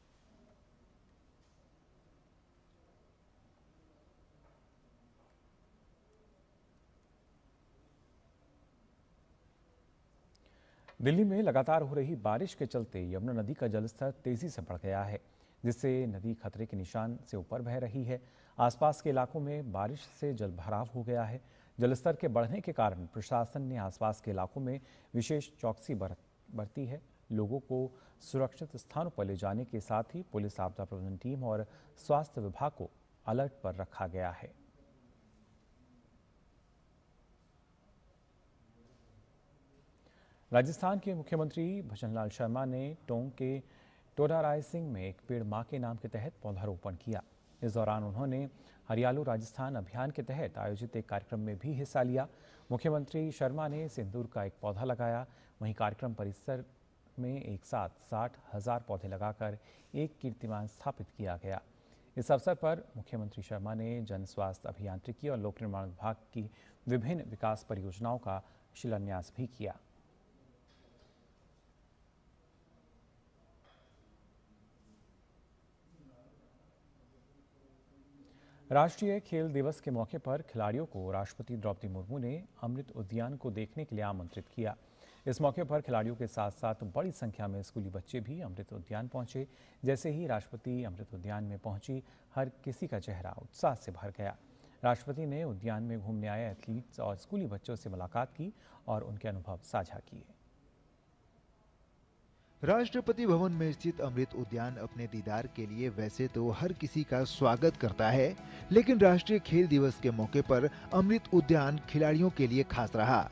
[SPEAKER 1] दिल्ली में लगातार हो रही बारिश के चलते यमुना नदी का जलस्तर तेजी से बढ़ गया है, जिससे नदी खतरे के निशान से ऊपर बह रही है। आसपास के इलाकों में बारिश से जलभराव हो गया है। जलस्तर के बढ़ने के कारण प्रशासन ने आसपास के इलाकों में विशेष चौकसी बरती है। लोगों को सुरक्षित स्थानों पर ले जाने के साथ ही पुलिस, आपदा प्रबंधन टीम और स्वास्थ्य विभाग को अलर्ट पर रखा गया है। राजस्थान के मुख्यमंत्री भजनलाल शर्मा ने टोंक के टोडा राय सिंह में एक पेड़ मां के नाम के तहत पौधारोपण किया। इस दौरान उन्होंने हरियालो राजस्थान अभियान के तहत आयोजित एक कार्यक्रम में भी हिस्सा लिया। मुख्यमंत्री शर्मा ने सिंदूर का एक पौधा लगाया। वहीं कार्यक्रम परिसर में एक साथ 60,000 पौधे लगाकर एक कीर्तिमान स्थापित किया गया। इस अवसर पर मुख्यमंत्री शर्मा ने जन स्वास्थ्य अभियांत्रिकी और लोक निर्माण विभाग की विभिन्न विकास परियोजनाओं का शिलान्यास भी किया। राष्ट्रीय खेल दिवस के मौके पर खिलाड़ियों को राष्ट्रपति द्रौपदी मुर्मू ने अमृत उद्यान को देखने के लिए आमंत्रित किया। इस मौके पर खिलाड़ियों के साथ साथ बड़ी संख्या में स्कूली बच्चे भी अमृत उद्यान पहुंचे। जैसे ही राष्ट्रपति अमृत उद्यान में पहुंची, हर किसी का चेहरा उत्साह से भर गया। राष्ट्रपति ने उद्यान में घूमने आए एथलीट्स और स्कूली बच्चों से मुलाकात की और उनके अनुभव साझा किए।
[SPEAKER 3] राष्ट्रपति भवन में स्थित अमृत उद्यान अपने दीदार के लिए वैसे तो हर किसी का स्वागत करता है, लेकिन राष्ट्रीय खेल दिवस के मौके पर अमृत उद्यान खिलाड़ियों के लिए खास रहा।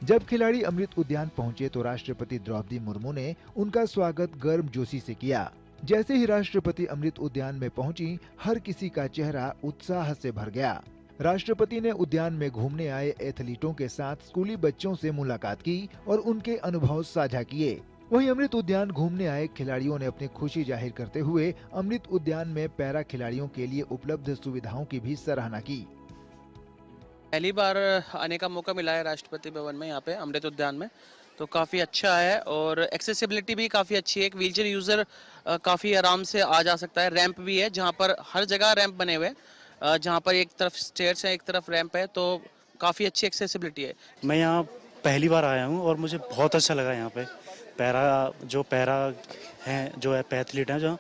[SPEAKER 3] जब खिलाड़ी अमृत उद्यान पहुंचे तो राष्ट्रपति द्रौपदी मुर्मू ने उनका स्वागत गर्मजोशी से किया। जैसे ही राष्ट्रपति अमृत उद्यान में पहुंची, हर किसी का चेहरा उत्साह से भर गया। राष्ट्रपति ने उद्यान में घूमने आए एथलीटों के साथ स्कूली बच्चों से मुलाकात की और उनके अनुभव साझा किए। वहीं अमृत उद्यान घूमने आए खिलाड़ियों ने अपनी खुशी जाहिर करते हुए अमृत उद्यान में पैरा खिलाड़ियों के लिए उपलब्ध सुविधाओं की भी सराहना की।
[SPEAKER 22] पहली बार आने का मौका मिला है राष्ट्रपति भवन में, यहाँ पे अमृत उद्यान में, तो काफ़ी अच्छा है और एक्सेसिबिलिटी भी काफ़ी अच्छी है। एक व्हीलचेयर यूज़र काफ़ी आराम से आ जा सकता है। रैंप भी है, जहाँ पर हर जगह रैंप बने हुए हैं, जहाँ पर एक तरफ स्टेयर्स है, एक तरफ रैंप है, तो काफ़ी अच्छी एक्सेसिबिलिटी है।
[SPEAKER 23] मैं यहाँ पहली बार आया हूँ और मुझे बहुत अच्छा लगा। यहाँ पे पैरा हैं, जो है एथलीट हैं, जो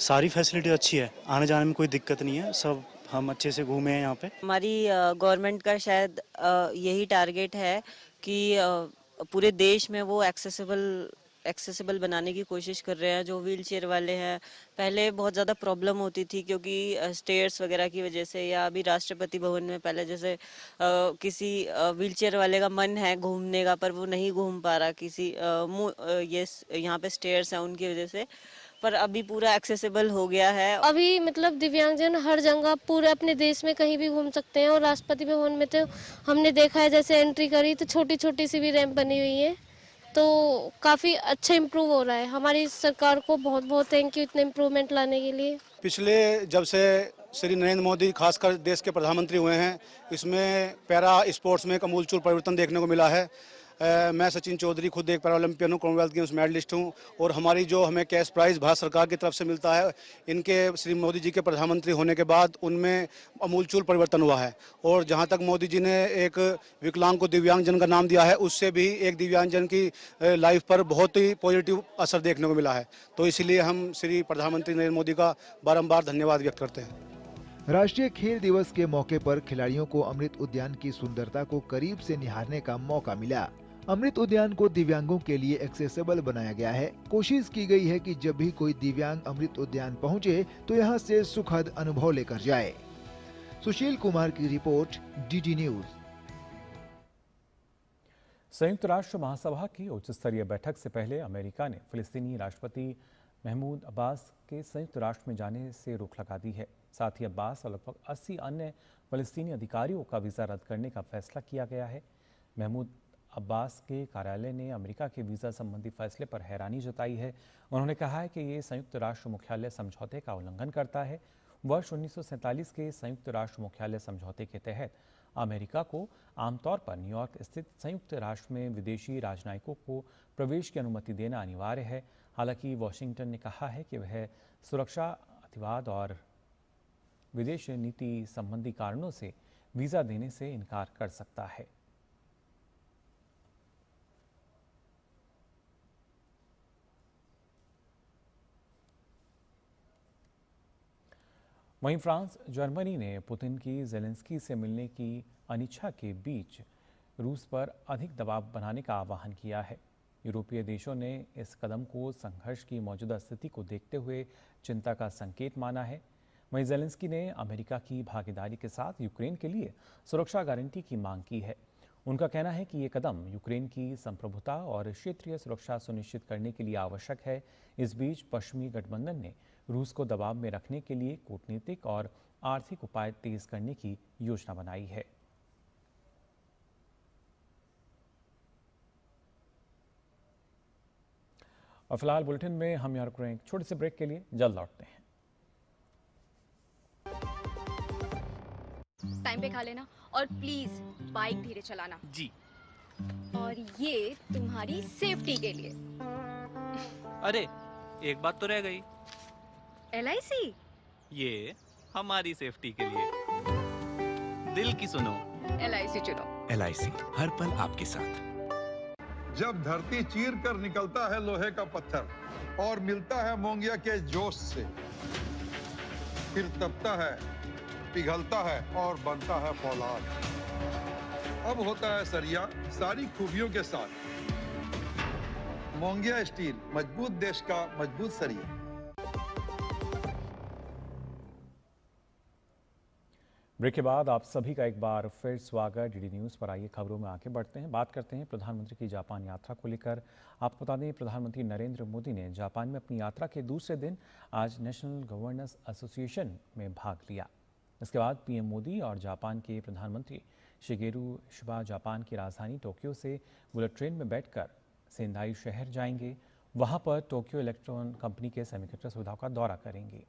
[SPEAKER 23] सारी फैसिलिटी अच्छी है, आने जाने में कोई दिक्कत नहीं है, सब हम अच्छे से घूमे हैं यहाँ पे।
[SPEAKER 24] हमारी गवर्नमेंट का शायद यही टारगेट है कि पूरे देश में वो एक्सेसिबल बनाने की कोशिश कर रहे हैं। जो व्हील चेयर वाले हैं, पहले बहुत ज़्यादा प्रॉब्लम होती थी क्योंकि स्टेयर्स वगैरह की वजह से, या अभी राष्ट्रपति भवन में पहले जैसे किसी व्हील चेयर वाले का मन है घूमने का पर वो नहीं घूम पा रहा, किसी ये यहाँ पे स्टेयर्स हैं उनकी वजह से, पर अभी पूरा एक्सेसिबल हो गया है।
[SPEAKER 25] अभी मतलब दिव्यांगजन हर जगह पूरे अपने देश में कहीं भी घूम सकते हैं और राष्ट्रपति भवन में तो हमने देखा है जैसे एंट्री करी तो छोटी छोटी सी भी रैंप बनी हुई है, तो काफ़ी अच्छा इम्प्रूव हो रहा है। हमारी सरकार को बहुत बहुत थैंक यू इतने इम्प्रूवमेंट लाने के लिए।
[SPEAKER 26] पिछले जब से श्री नरेंद्र मोदी खासकर देश के प्रधानमंत्री हुए हैं, इसमें पैरा स्पोर्ट्स में एक आमूलचूल परिवर्तन देखने को मिला है। मैं सचिन चौधरी खुद एक पैरा ओलंपियन हूँ, कॉमनवेल्थ गेम्स मेडलिस्ट हूँ, और हमारी जो हमें कैश प्राइज़ भारत सरकार की तरफ से मिलता है, इनके श्री मोदी जी के प्रधानमंत्री होने के बाद उनमें आमूलचूल परिवर्तन हुआ है। और जहाँ तक मोदी जी ने एक विकलांग को दिव्यांगजन का नाम दिया है, उससे भी एक दिव्यांगजन की लाइफ पर बहुत ही पॉजिटिव असर देखने को मिला है। तो इसलिए हम श्री प्रधानमंत्री नरेंद्र मोदी का बारंबार धन्यवाद व्यक्त करते हैं।
[SPEAKER 3] राष्ट्रीय खेल दिवस के मौके पर खिलाड़ियों को अमृत उद्यान की सुंदरता को करीब से निहारने का मौका मिला। अमृत उद्यान को दिव्यांगों के लिए एक्सेसिबल बनाया गया है। कोशिश की गई है कि जब भी कोई दिव्यांग अमृत उद्यान पहुंचे तो यहां से सुखद अनुभव लेकर जाए। सुशील कुमार की रिपोर्ट, डीडी न्यूज।
[SPEAKER 1] संयुक्त राष्ट्र महासभा की उच्च स्तरीय बैठक से पहले अमेरिका ने फिलिस्तीनी राष्ट्रपति महमूद अब्बास के संयुक्त राष्ट्र में जाने से रोक लगा दी है। साथ ही अब्बास और लगभग 80 अन्य फिलिस्तीनी अधिकारियों का वीज़ा रद्द करने का फैसला किया गया है। महमूद अब्बास के कार्यालय ने अमेरिका के वीज़ा संबंधी फैसले पर हैरानी जताई है। उन्होंने कहा है कि ये संयुक्त राष्ट्र मुख्यालय समझौते का उल्लंघन करता है। वर्ष 1947 के संयुक्त राष्ट्र मुख्यालय समझौते के तहत अमेरिका को आमतौर पर न्यूयॉर्क स्थित संयुक्त राष्ट्र में विदेशी राजनयिकों को प्रवेश की अनुमति देना अनिवार्य है। हालांकि वॉशिंगटन ने कहा है कि वह सुरक्षा, अतिवाद और विदेश नीति संबंधी कारणों से वीज़ा देने से इनकार कर सकता है। वहीं फ्रांस, जर्मनी ने पुतिन की ज़ेलेंस्की से मिलने की अनिच्छा के बीच रूस पर अधिक दबाव बनाने का आह्वान किया है। यूरोपीय देशों ने इस कदम को संघर्ष की मौजूदा स्थिति को देखते हुए चिंता का संकेत माना है। वहीं ज़ेलेंस्की ने अमेरिका की भागीदारी के साथ यूक्रेन के लिए सुरक्षा गारंटी की मांग की है। उनका कहना है कि ये कदम यूक्रेन की संप्रभुता और क्षेत्रीय सुरक्षा सुनिश्चित करने के लिए आवश्यक है। इस बीच पश्चिमी गठबंधन ने रूस को दबाव में रखने के लिए कूटनीतिक और आर्थिक उपाय तेज करने की योजना बनाई है। और फिलहाल बुलेटिन में हम यहाँ रुक रहे हैं एक छोटे से ब्रेक के लिए, जल्द लौटते हैं।
[SPEAKER 27] टाइम पे खा लेना और प्लीज बाइक धीरे चलाना
[SPEAKER 6] जी।
[SPEAKER 27] और ये तुम्हारी सेफ्टी के लिए।
[SPEAKER 6] अरे एक बात तो रह गई।
[SPEAKER 27] LIC?
[SPEAKER 6] ये हमारी सेफ्टी के लिए। दिल की सुनो,
[SPEAKER 27] LIC चुनो।
[SPEAKER 12] LIC हर पल आपके साथ।
[SPEAKER 4] जब धरती चीर कर निकलता है लोहे का पत्थर और मिलता है मोंगिया के जोश से, फिर तपता है, पिघलता है और बनता है फौलाद। अब होता है सरिया सारी खूबियों के साथ। मोंगिया स्टील, मजबूत देश का मजबूत सरिया।
[SPEAKER 1] ब्रेक के बाद आप सभी का एक बार फिर स्वागत। डीडी न्यूज़ पर आइए खबरों में आगे बढ़ते हैं। बात करते हैं प्रधानमंत्री की जापान यात्रा को लेकर। आपको बता दें, प्रधानमंत्री नरेंद्र मोदी ने जापान में अपनी यात्रा के दूसरे दिन आज नेशनल गवर्नेंस एसोसिएशन में भाग लिया। इसके बाद पीएम मोदी और जापान के प्रधानमंत्री शिगेरू शिबा जापान की राजधानी टोक्यो से बुलेट ट्रेन में बैठकर सेंदाई शहर जाएंगे। वहां पर टोक्यो इलेक्ट्रॉन कंपनी के सेमीकंडक्टर सुविधाओं का दौरा करेंगे।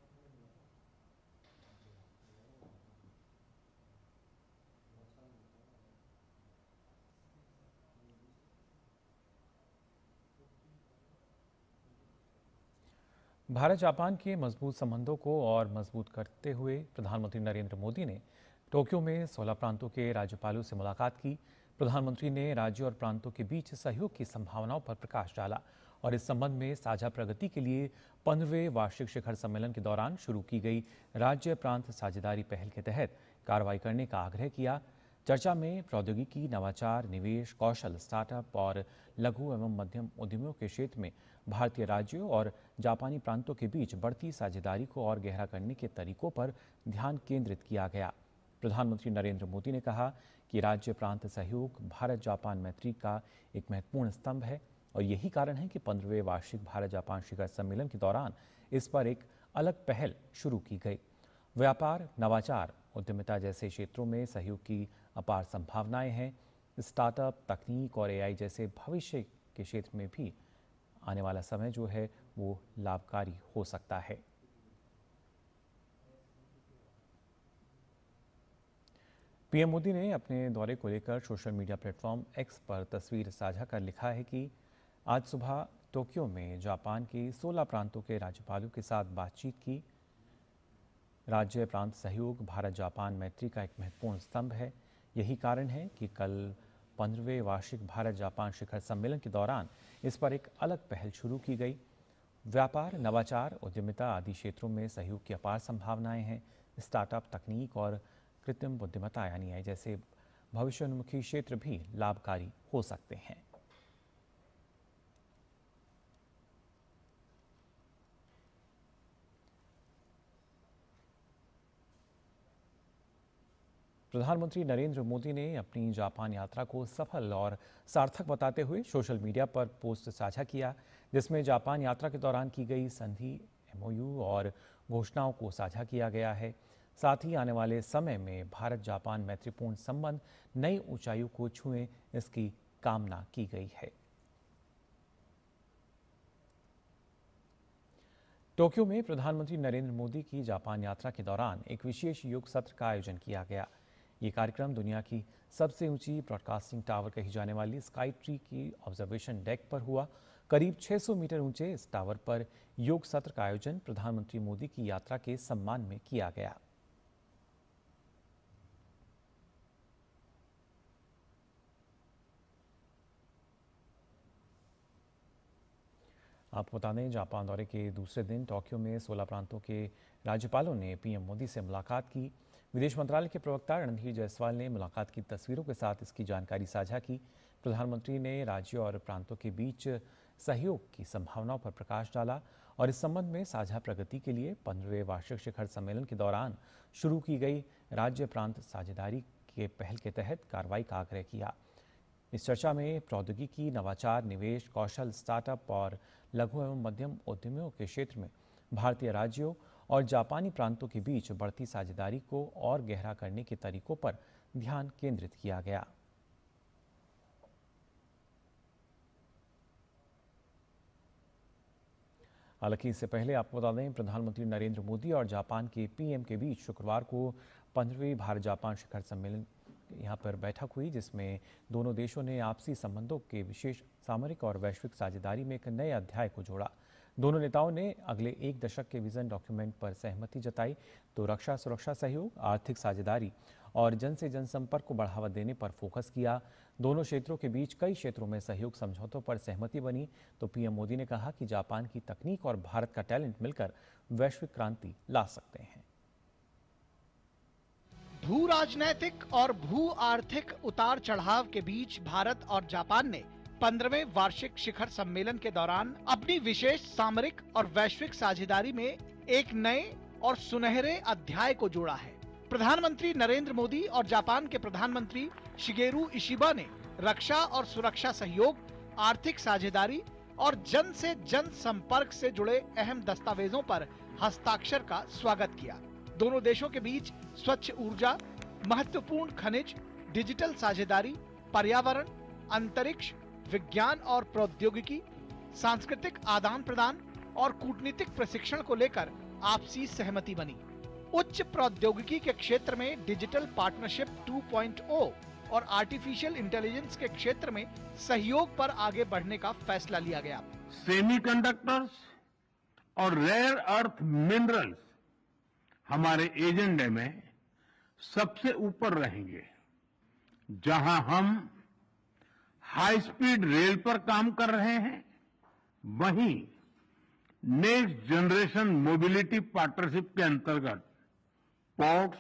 [SPEAKER 1] भारत जापान के मजबूत संबंधों को और मजबूत करते हुए प्रधानमंत्री नरेंद्र मोदी ने टोक्यो में 16 प्रांतों के राज्यपालों से मुलाकात की। प्रधानमंत्री ने राज्यों और प्रांतों के बीच सहयोग की संभावनाओं पर प्रकाश डाला और इस संबंध में साझा प्रगति के लिए 15वें वार्षिक शिखर सम्मेलन के दौरान शुरू की गई राज्य प्रांत साझेदारी पहल के तहत कार्रवाई करने का आग्रह किया। चर्चा में प्रौद्योगिकी, नवाचार, निवेश, कौशल, स्टार्टअप और लघु एवं मध्यम उद्यमियों के क्षेत्र में भारतीय राज्यों और जापानी प्रांतों के बीच बढ़ती साझेदारी को और गहरा करने के तरीकों पर ध्यान केंद्रित किया गया। प्रधानमंत्री नरेंद्र मोदी ने कहा कि राज्य प्रांत सहयोग भारत जापान मैत्री का एक महत्वपूर्ण स्तंभ है और यही कारण है कि 15वें वार्षिक भारत जापान शिखर सम्मेलन के दौरान इस पर एक अलग पहल शुरू की गई। व्यापार, नवाचार, उद्यमिता जैसे क्षेत्रों में सहयोग की अपार संभावनाएं हैं। स्टार्टअप, तकनीक और एआई जैसे भविष्य के क्षेत्र में भी आने वाला समय जो है वो लाभकारी हो सकता है। पीएम मोदी ने अपने दौरे को लेकर सोशल मीडिया प्लेटफॉर्म एक्स पर तस्वीर साझा कर लिखा है कि आज सुबह टोक्यो में जापान के 16 प्रांतों के राज्यपालों के साथ बातचीत की। राज्य प्रांत सहयोग भारत जापान मैत्री का एक महत्वपूर्ण स्तंभ है। यही कारण है कि कल 15वें वार्षिक भारत जापान शिखर सम्मेलन के दौरान इस पर एक अलग पहल शुरू की गई। व्यापार, नवाचार, उद्यमिता आदि क्षेत्रों में सहयोग की अपार संभावनाएं हैं। स्टार्टअप, तकनीक और कृत्रिम बुद्धिमत्ता यानी AI जैसे भविष्योन्मुखी क्षेत्र भी लाभकारी हो सकते हैं। प्रधानमंत्री नरेंद्र मोदी ने अपनी जापान यात्रा को सफल और सार्थक बताते हुए सोशल मीडिया पर पोस्ट साझा किया, जिसमें जापान यात्रा के दौरान की गई संधि, MOU और घोषणाओं को साझा किया गया है। साथ ही आने वाले समय में भारत जापान मैत्रीपूर्ण संबंध नई ऊंचाइयों को छुएं, इसकी कामना की गई है। टोक्यो में प्रधानमंत्री नरेंद्र मोदी की जापान यात्रा के दौरान एक विशेष योग सत्र का आयोजन किया गया। ये कार्यक्रम दुनिया की सबसे ऊंची ब्रॉडकास्टिंग टावर कही जाने वाली स्काई ट्री की ऑब्जर्वेशन डेक पर हुआ। करीब 600 मीटर ऊंचे इस टावर पर योग सत्र का आयोजन प्रधानमंत्री मोदी की यात्रा के सम्मान में किया गया। आपको बता दें, जापान दौरे के दूसरे दिन टोक्यो में 16 प्रांतों के राज्यपालों ने पीएम मोदी से मुलाकात की। विदेश मंत्रालय के प्रवक्ता रणधीर जायसवाल ने मुलाकात की तस्वीरों के साथ इसकी जानकारी साझा की। प्रधानमंत्री ने राज्यों और प्रांतों के बीच सहयोग की संभावनाओं पर प्रकाश डाला और इस संबंध में साझा प्रगति के लिए 15वें वार्षिक शिखर सम्मेलन के दौरान शुरू की गई राज्य प्रांत साझेदारी के पहल के तहत कार्रवाई का आग्रह किया। इस चर्चा में प्रौद्योगिकी, नवाचार, निवेश, कौशल, स्टार्टअप और लघु एवं मध्यम उद्यमियों के क्षेत्र में भारतीय राज्यों और जापानी प्रांतों के बीच बढ़ती साझेदारी को और गहरा करने के तरीकों पर ध्यान केंद्रित किया गया। हालांकि इससे पहले आपको बता दें, प्रधानमंत्री नरेंद्र मोदी और जापान के पीएम के बीच शुक्रवार को 15वीं भारत जापान शिखर सम्मेलन यहाँ पर बैठक हुई, जिसमें दोनों देशों ने आपसी संबंधों के विशेष सामरिक और वैश्विक साझेदारी में एक नए अध्याय को जोड़ा। दोनों नेताओं ने अगले एक दशक के विजन डॉक्यूमेंट पर सहमति जताई तो रक्षा सुरक्षा सहयोग, आर्थिक साझेदारी और जन से जनसंपर्क को बढ़ावा देने पर फोकस किया। दोनों क्षेत्रों के बीच कई क्षेत्रों में सहयोग समझौतों पर सहमति बनी। तो पीएम मोदी ने कहा कि जापान की तकनीक और भारत का टैलेंट मिलकर वैश्विक क्रांति ला सकते हैं।
[SPEAKER 2] भू राजनैतिक और भू आर्थिक उतार चढ़ाव के बीच भारत और जापान ने 15वें वार्षिक शिखर सम्मेलन के दौरान अपनी विशेष सामरिक और वैश्विक साझेदारी में एक नए और सुनहरे अध्याय को जोड़ा है। प्रधानमंत्री नरेंद्र मोदी और जापान के प्रधानमंत्री शिगेरू इशिबा ने रक्षा और सुरक्षा सहयोग, आर्थिक साझेदारी और जन से जन संपर्क से जुड़े अहम दस्तावेजों पर हस्ताक्षर का स्वागत किया। दोनों देशों के बीच स्वच्छ ऊर्जा, महत्वपूर्ण खनिज, डिजिटल साझेदारी, पर्यावरण, अंतरिक्ष, विज्ञान और प्रौद्योगिकी, सांस्कृतिक आदान प्रदान और कूटनीतिक प्रशिक्षण को लेकर आपसी सहमति बनी। उच्च प्रौद्योगिकी के क्षेत्र में डिजिटल पार्टनरशिप 2.0 और आर्टिफिशियल इंटेलिजेंस के क्षेत्र में सहयोग पर आगे बढ़ने का फैसला लिया गया।
[SPEAKER 5] सेमीकंडक्टर्स और रेयर अर्थ मिनरल्स हमारे एजेंडे में सबसे ऊपर रहेंगे। जहां हम हाई स्पीड रेल पर काम कर रहे हैं, वहीं नेक्स्ट जनरेशन मोबिलिटी पार्टनरशिप के अंतर्गत पोर्ट्स,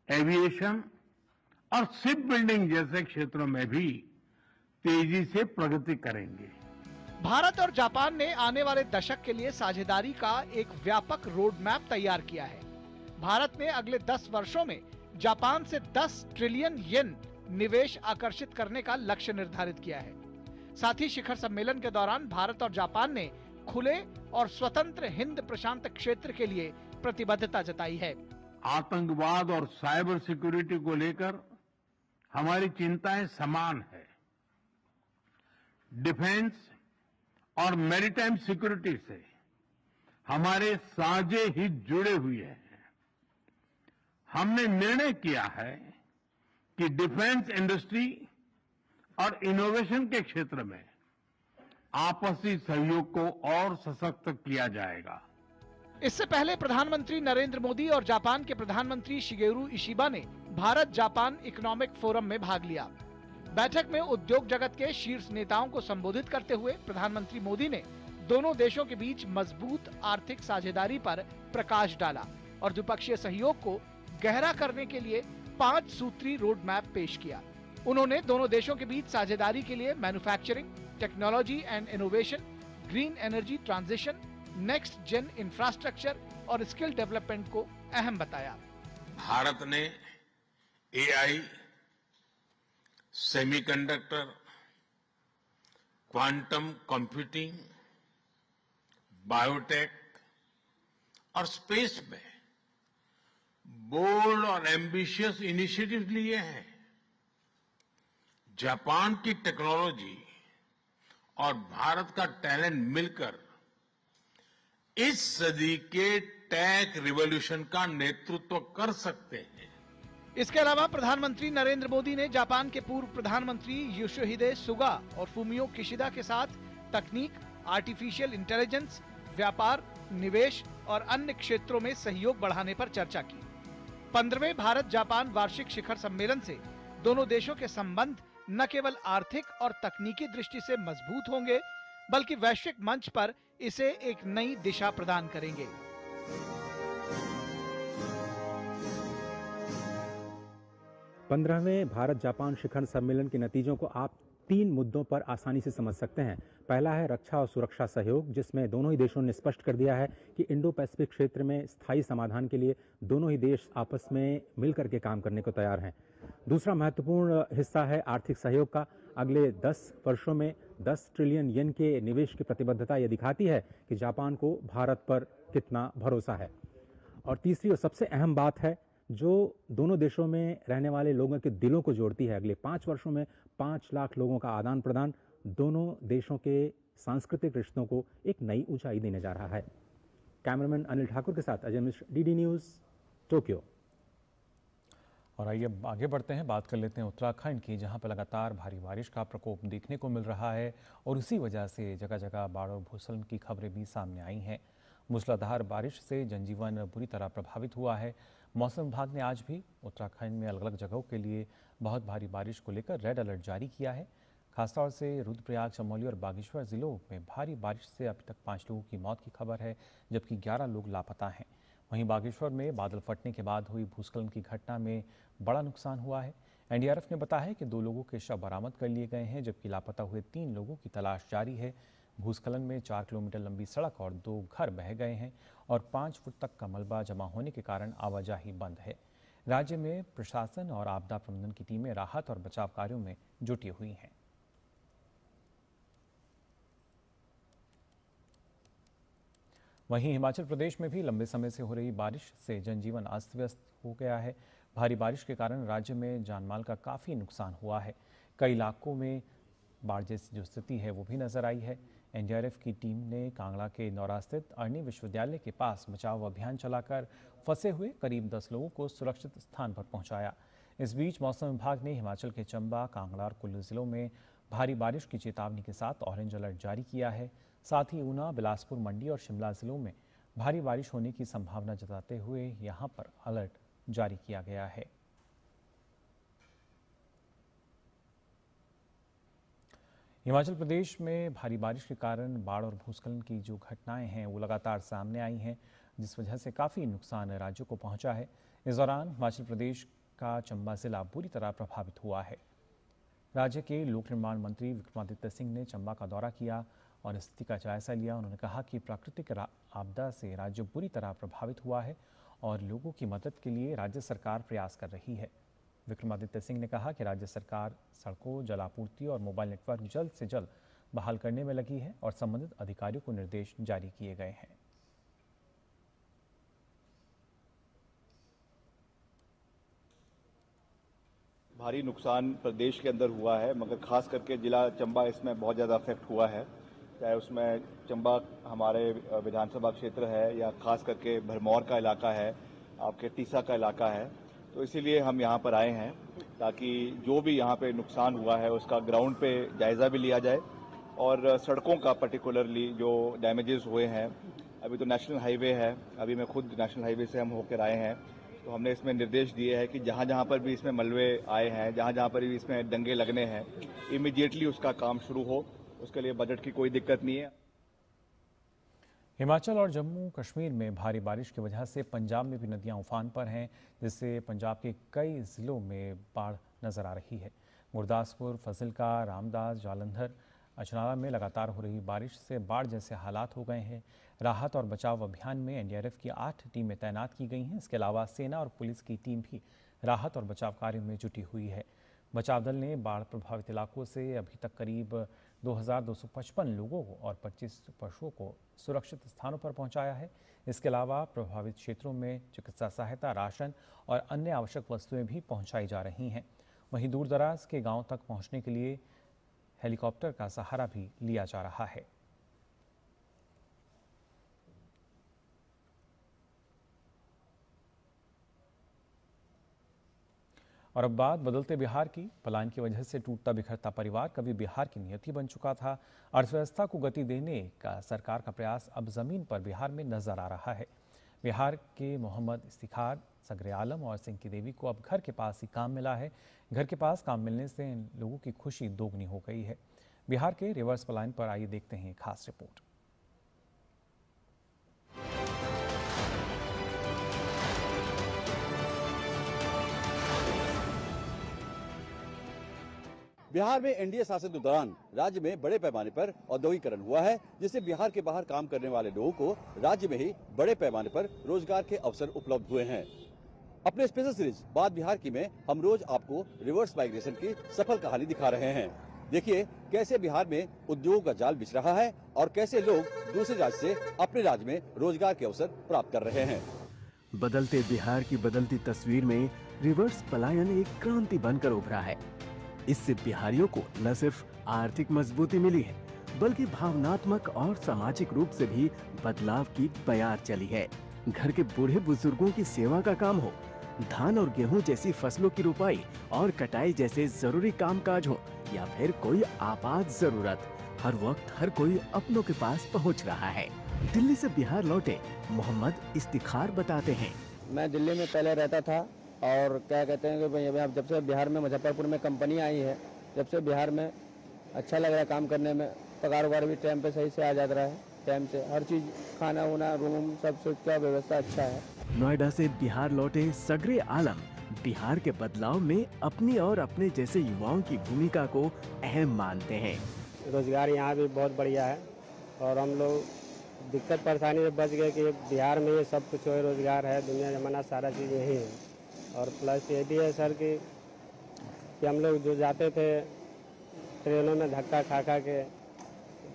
[SPEAKER 5] एविएशन और शिप बिल्डिंग जैसे क्षेत्रों में भी तेजी से प्रगति करेंगे।
[SPEAKER 2] भारत और जापान ने आने वाले दशक के लिए साझेदारी का एक व्यापक रोड मैप तैयार किया है। भारत ने अगले 10 वर्षों में जापान से 10 ट्रिलियन येन निवेश आकर्षित करने का लक्ष्य निर्धारित किया है। साथ ही शिखर सम्मेलन के दौरान भारत और जापान ने खुले और स्वतंत्र हिंद प्रशांत क्षेत्र के लिए प्रतिबद्धता जताई है।
[SPEAKER 5] आतंकवाद और साइबर सिक्योरिटी को लेकर हमारी चिंताएं समान है। डिफेंस और मैरीटाइम सिक्योरिटी से हमारे साझे हित जुड़े हुए हैं। हमने निर्णय किया है कि डिफेंस इंडस्ट्री और इनोवेशन के क्षेत्र में आपसी सहयोग को और सशक्त किया जाएगा।
[SPEAKER 2] इससे पहले प्रधानमंत्री नरेंद्र मोदी और जापान के प्रधानमंत्री शिगेरू इशिबा ने भारत जापान इकोनॉमिक फोरम में भाग लिया। बैठक में उद्योग जगत के शीर्ष नेताओं को संबोधित करते हुए प्रधानमंत्री मोदी ने दोनों देशों के बीच मजबूत आर्थिक साझेदारी पर प्रकाश डाला और द्विपक्षीय सहयोग को गहरा करने के लिए 5 सूत्री रोड मैप पेश किया। उन्होंने दोनों देशों के बीच साझेदारी के लिए manufacturing, technology and innovation, green energy transition, next gen infrastructure और स्किल डेवलपमेंट को अहम बताया।
[SPEAKER 5] भारत ने AI, semiconductor, quantum computing, biotech और स्पेस में बोल्ड और एम्बिशियस इनिशिएटिव लिए हैं। जापान की टेक्नोलॉजी और भारत का टैलेंट मिलकर इस सदी के टेक रिवॉल्यूशन का नेतृत्व कर सकते हैं।
[SPEAKER 2] इसके अलावा प्रधानमंत्री नरेंद्र मोदी ने जापान के पूर्व प्रधानमंत्री योशिहिदे सुगा और फुमियो किशिदा के साथ तकनीक, आर्टिफिशियल इंटेलिजेंस, व्यापार, निवेश और अन्य क्षेत्रों में सहयोग बढ़ाने पर चर्चा की। 15वें भारत जापान वार्षिक शिखर सम्मेलन से दोनों देशों के संबंध न केवल आर्थिक और तकनीकी दृष्टि से मजबूत होंगे, बल्कि वैश्विक मंच पर इसे एक नई दिशा प्रदान करेंगे।
[SPEAKER 7] पंद्रहवें भारत जापान शिखर सम्मेलन के नतीजों को आप 3 मुद्दों पर आसानी से समझ सकते हैं। पहला है रक्षा और सुरक्षा सहयोग, जिसमें दोनों ही देशों ने स्पष्ट कर दिया है कि इंडो पैसिफिक क्षेत्र में स्थायी समाधान के लिए दोनों ही देश आपस में मिलकर के काम करने को तैयार हैं। दूसरा महत्वपूर्ण हिस्सा है आर्थिक सहयोग का। अगले 10 वर्षों में 10 ट्रिलियन येन के निवेश की प्रतिबद्धता ये दिखाती है कि जापान को भारत पर कितना भरोसा है। और तीसरी और सबसे अहम बात है जो दोनों देशों में रहने वाले लोगों के दिलों को जोड़ती है। अगले 5 वर्षों में 5 लाख लोगों का आदान प्रदान दोनों देशों के सांस्कृतिक रिश्तों को एक नई ऊंचाई देने जा रहा है। कैमरामैन अनिल ठाकुर के साथ Ajay Mishra, DD news, Tokyo.
[SPEAKER 1] और आइए आगे बढ़ते हैं, बात कर लेते हैं उत्तराखंड की, जहां पर लगातार भारी बारिश का प्रकोप देखने को मिल रहा है और इसी वजह से जगह जगह बाढ़ और भूस्खलन की खबरें भी सामने आई हैं। मूसलाधार बारिश से जनजीवन बुरी तरह प्रभावित हुआ है। मौसम विभाग ने आज भी उत्तराखंड में अलग अलग जगहों के लिए बहुत भारी बारिश को लेकर रेड अलर्ट जारी किया है। खासतौर से रुद्रप्रयाग, चमोली और बागेश्वर जिलों में भारी बारिश से अभी तक 5 लोगों की मौत की खबर है, जबकि 11 लोग लापता हैं। वहीं बागेश्वर में बादल फटने के बाद हुई भूस्खलन की घटना में बड़ा नुकसान हुआ है। एनडीआरएफ ने बताया है कि 2 लोगों के शव बरामद कर लिए गए हैं, जबकि लापता हुए 3 लोगों की तलाश जारी है। भूस्खलन में 4 किलोमीटर लंबी सड़क और 2 घर बह गए हैं और 5 फुट तक का मलबा जमा होने के कारण आवाजाही बंद है। राज्य में प्रशासन और आपदा प्रबंधन की टीमें राहत और बचाव कार्यों में जुटी हुई हैं। वहीं हिमाचल प्रदेश में भी लंबे समय से हो रही बारिश से जनजीवन अस्त व्यस्त हो गया है। भारी बारिश के कारण राज्य में जानमाल का काफ़ी नुकसान हुआ है। कई इलाकों में बाढ़ जैसी जो स्थिति है वो भी नजर आई है। एनडीआरएफ की टीम ने कांगड़ा के नौरा स्थित अरनी विश्वविद्यालय के पास बचाव अभियान चलाकर फंसे हुए करीब 10 लोगों को सुरक्षित स्थान पर पहुंचाया। इस बीच मौसम विभाग ने हिमाचल के चंबा, कांगड़ा और कुल्लू जिलों में भारी बारिश की चेतावनी के साथ ऑरेंज अलर्ट जारी किया है। साथ ही ऊना, बिलासपुर, मंडी और शिमला जिलों में भारी बारिश होने की संभावना जताते हुए यहां पर अलर्ट जारी किया गया है। हिमाचल प्रदेश में भारी बारिश के कारण बाढ़ और भूस्खलन की जो घटनाएं हैं वो लगातार सामने आई हैं, जिस वजह से काफ़ी नुकसान राज्यों को पहुंचा है। इस दौरान हिमाचल प्रदेश का चंबा जिला बुरी तरह प्रभावित हुआ है। राज्य के लोक निर्माण मंत्री विक्रमादित्य सिंह ने चंबा का दौरा किया और स्थिति का जायजा लिया। उन्होंने कहा कि प्राकृतिक आपदा से राज्य बुरी तरह प्रभावित हुआ है और लोगों की मदद के लिए राज्य सरकार प्रयास कर रही है। विक्रमादित्य सिंह ने कहा कि राज्य सरकार सड़कों, जल आपूर्ति और मोबाइल नेटवर्क जल्द से जल्द बहाल करने में लगी है और संबंधित अधिकारियों को निर्देश जारी किए गए हैं।
[SPEAKER 8] भारी नुकसान प्रदेश के अंदर हुआ है, मगर खास करके जिला चंबा इसमें बहुत ज़्यादा अफेक्ट हुआ है। चाहे उसमें चंबा हमारे विधानसभा क्षेत्र है या खास करके भरमौर का इलाका है, आपके तीसा का इलाका है, तो इसीलिए हम यहाँ पर आए हैं ताकि जो भी यहाँ पे नुकसान हुआ है उसका ग्राउंड पे जायज़ा भी लिया जाए और सड़कों का पर्टिकुलरली जो डैमेजेस हुए हैं। अभी तो नेशनल हाईवे है, अभी मैं खुद नेशनल हाईवे से हम होकर आए हैं, तो हमने इसमें निर्देश दिए हैं कि जहाँ जहाँ पर भी इसमें मलबे आए हैं, जहाँ जहाँ पर भी इसमें डंगे लगने हैं, इमीडिएटली उसका काम शुरू हो। उसके लिए बजट की कोई दिक्कत नहीं है।
[SPEAKER 1] हिमाचल और जम्मू कश्मीर में भारी बारिश की वजह से पंजाब में भी नदियां उफान पर हैं, जिससे पंजाब के कई जिलों में बाढ़ नजर आ रही है। गुरदासपुर, फजिल्का, रामदास, जालंधर, अजनाला में लगातार हो रही बारिश से बाढ़ जैसे हालात हो गए हैं। राहत और बचाव अभियान में एनडीआरएफ की 8 टीमें तैनात की गई हैं। इसके अलावा सेना और पुलिस की टीम भी राहत और बचाव कार्य में जुटी हुई है। बचाव दल ने बाढ़ प्रभावित इलाकों से अभी तक करीब 2255 लोगों को और 25 पशुओं को सुरक्षित स्थानों पर पहुंचाया है। इसके अलावा प्रभावित क्षेत्रों में चिकित्सा सहायता, राशन और अन्य आवश्यक वस्तुएं भी पहुंचाई जा रही हैं। वहीं दूर दराज के गांव तक पहुंचने के लिए हेलीकॉप्टर का सहारा भी लिया जा रहा है। और अब बात बदलते बिहार की। पलायन की वजह से टूटता बिखरता परिवार कभी बिहार की नियति बन चुका था। अर्थव्यवस्था को गति देने का सरकार का प्रयास अब जमीन पर बिहार में नजर आ रहा है। बिहार के मोहम्मद इफ्तिखार, सगरे आलम और सिंह की देवी को अब घर के पास ही काम मिला है। घर के पास काम मिलने से इन लोगों की खुशी दोगुनी हो गई है। बिहार के रिवर्स पलायन पर आइए देखते हैं खास रिपोर्ट।
[SPEAKER 14] बिहार में एनडीए शासन के दौरान राज्य में बड़े पैमाने पर औद्योगिकरण हुआ है, जिससे बिहार के बाहर काम करने वाले लोगों को राज्य में ही बड़े पैमाने पर रोजगार के अवसर उपलब्ध हुए हैं। अपने स्पेशल सीरीज बात बिहार की में हम रोज आपको रिवर्स माइग्रेशन की सफल कहानी दिखा रहे हैं। देखिए कैसे बिहार में उद्योगों का जाल बिछ रहा है और कैसे लोग दूसरे राज्य से अपने राज्य में रोजगार के अवसर प्राप्त कर रहे हैं।
[SPEAKER 9] बदलते बिहार की बदलती तस्वीर में रिवर्स पलायन एक क्रांति बनकर उभरा है। इससे बिहारियों को न सिर्फ आर्थिक मजबूती मिली है, बल्कि भावनात्मक और सामाजिक रूप से भी बदलाव की बयार चली है। घर के बूढ़े बुजुर्गों की सेवा का काम हो, धान और गेहूं जैसी फसलों की रुपाई और कटाई जैसे जरूरी कामकाज हो, या फिर कोई आपात जरूरत, हर वक्त हर कोई अपनों के पास पहुंच रहा है। दिल्ली से बिहार लौटे मोहम्मद इफ्तिखार बताते हैं,
[SPEAKER 10] मैं दिल्ली में पहले रहता था और क्या कहते हैं कि भाई अब जब से बिहार में मुजफ्फरपुर में कंपनी आई है, जब से बिहार में अच्छा लग रहा है काम करने में। पगार वगार भी टाइम पे सही से आ जाता है, टाइम से हर चीज़, खाना वाना, रूम, सब कुछ का व्यवस्था अच्छा है।
[SPEAKER 9] नोएडा से बिहार लौटे सगरे आलम बिहार के बदलाव में अपनी और अपने जैसे युवाओं की भूमिका को अहम मानते हैं।
[SPEAKER 10] रोजगार यहाँ भी बहुत बढ़िया है और हम लोग दिक्कत परेशानी से बच गए कि बिहार में ये सब कुछ है, रोजगार है, दुनिया जमाना सारा चीज़ यही है। और प्लस ये भी है सर कि हम लोग जो जाते थे ट्रेनों में धक्का खा खा के,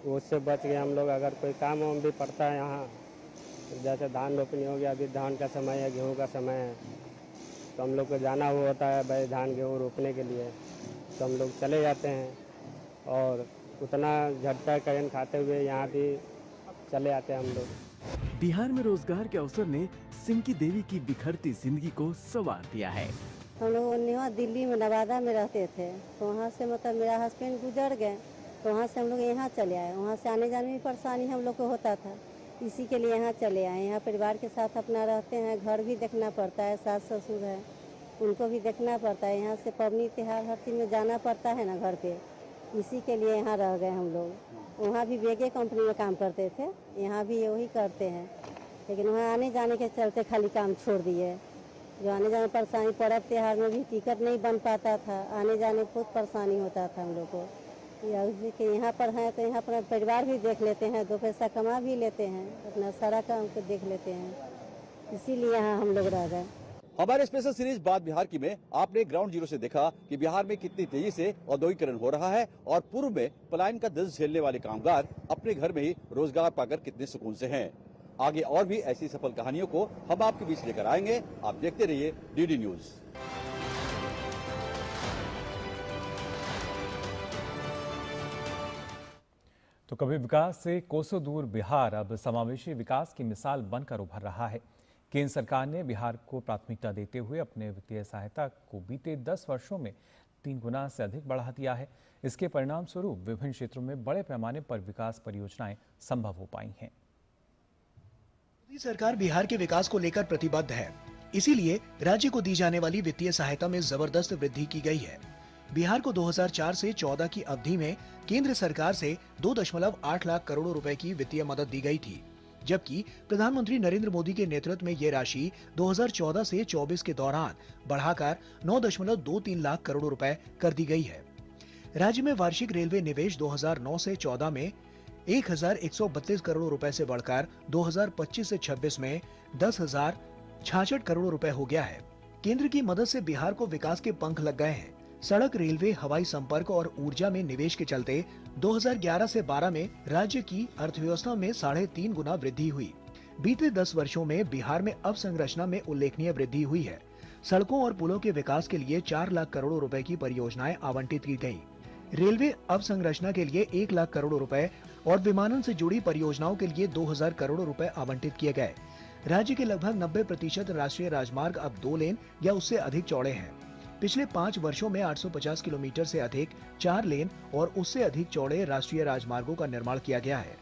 [SPEAKER 10] उससे बच गए हम लोग। अगर कोई काम वाम भी पड़ता है यहाँ, जैसे धान रोपनी हो गया, अभी धान का समय है, गेहूँ का समय है, तो हम लोग को जाना हुआ होता है भाई धान गेहूँ रोपने के लिए, तो हम लोग चले जाते हैं और उतना झटका करें खाते हुए यहाँ भी चले आते हैं हम लोग।
[SPEAKER 9] बिहार में रोजगार के अवसर ने सिंकी देवी की बिखरती जिंदगी को संवार दिया है।
[SPEAKER 11] हम लोग वहाँ दिल्ली में नवादा में रहते थे, तो वहाँ से मतलब मेरा हस्बैंड गुजर गए, तो वहाँ से हम लोग यहाँ चले आए। वहाँ से आने जाने में परेशानी हम लोग को होता था, इसी के लिए यहाँ चले आए। यहाँ परिवार के साथ अपना रहते हैं, घर भी देखना पड़ता है, सास ससुर है उनको भी देखना पड़ता है। यहाँ से पबनी त्योहार हर चीज़ में जाना पड़ता है ना घर पे, इसी के लिए यहाँ रह गए हम लोग। वहाँ भी बेगे कंपनी में काम करते थे, यहाँ भी वही करते हैं, लेकिन वहाँ आने जाने के चलते खाली काम छोड़ दिए। जो आने जाने परेशानी, पर्व त्योहार में भी टिकट नहीं बन पाता था, आने जाने में बहुत परेशानी होता था हम लोग को। कि यहाँ पर हैं तो यहाँ पर परिवार भी देख लेते हैं, दो पैसा कमा भी लेते हैं, अपना सारा काम को देख लेते हैं, इसीलिए यहाँ हम लोग रह गए।
[SPEAKER 14] हमारे स्पेशल सीरीज बात बिहार की में आपने ग्राउंड जीरो से देखा कि बिहार में कितनी तेजी से औद्योगिकरण हो रहा है और पूर्व में पलायन का दर्द झेलने वाले कामगार अपने घर में ही रोजगार पाकर कितने सुकून से हैं। आगे और भी ऐसी सफल कहानियों को हम आपके बीच लेकर आएंगे। आप देखते रहिए डीडी न्यूज।
[SPEAKER 1] तो कभी विकास से कोसों दूर बिहार अब समावेशी विकास की मिसाल बनकर उभर रहा है। केंद्र सरकार ने बिहार को प्राथमिकता देते हुए अपने वित्तीय सहायता को बीते 10 वर्षों में 3 गुना से अधिक बढ़ा दिया है। इसके परिणाम स्वरूप विभिन्न क्षेत्रों में बड़े पैमाने पर विकास परियोजनाएं संभव हो पाई हैं।
[SPEAKER 2] मोदी सरकार बिहार के विकास को लेकर प्रतिबद्ध है, इसीलिए राज्य को दी जाने वाली वित्तीय सहायता में जबरदस्त वृद्धि की गई है। बिहार को 2004 से 14 की अवधि में केंद्र सरकार से 2.8 लाख करोड़ रुपए की वित्तीय मदद दी गई थी, जबकि प्रधानमंत्री नरेंद्र मोदी के नेतृत्व में ये राशि 2014 से 24 के दौरान बढ़ाकर 9.23 लाख करोड़ रुपए कर दी गई है। राज्य में वार्षिक रेलवे निवेश 2009 से 14 में 1132 करोड़ रुपए से बढ़कर 2025 से 26 में 10,066 करोड़ रुपए हो गया है। केंद्र की मदद से बिहार को विकास के पंख लग गए हैं। सड़क, रेलवे, हवाई संपर्क और ऊर्जा में निवेश के चलते 2011 से 12 में राज्य की अर्थव्यवस्था में 3.5 गुना वृद्धि हुई। बीते 10 वर्षों में बिहार में अवसंरचना में उल्लेखनीय वृद्धि हुई है। सड़कों और पुलों के विकास के लिए 4 लाख करोड़ रुपए की परियोजनाएं आवंटित की गयी। रेलवे अवसंरचना के लिए 1 लाख करोड़ रुपए और विमानन से जुड़ी परियोजनाओं के लिए 2000 करोड़ रुपए आवंटित किए गए। राज्य के लगभग 90% राष्ट्रीय राजमार्ग अब 2 लेन या उससे अधिक चौड़े हैं। पिछले 5 वर्षों में 850 किलोमीटर से अधिक 4 लेन और उससे अधिक चौड़े राष्ट्रीय राजमार्गों का निर्माण किया गया है।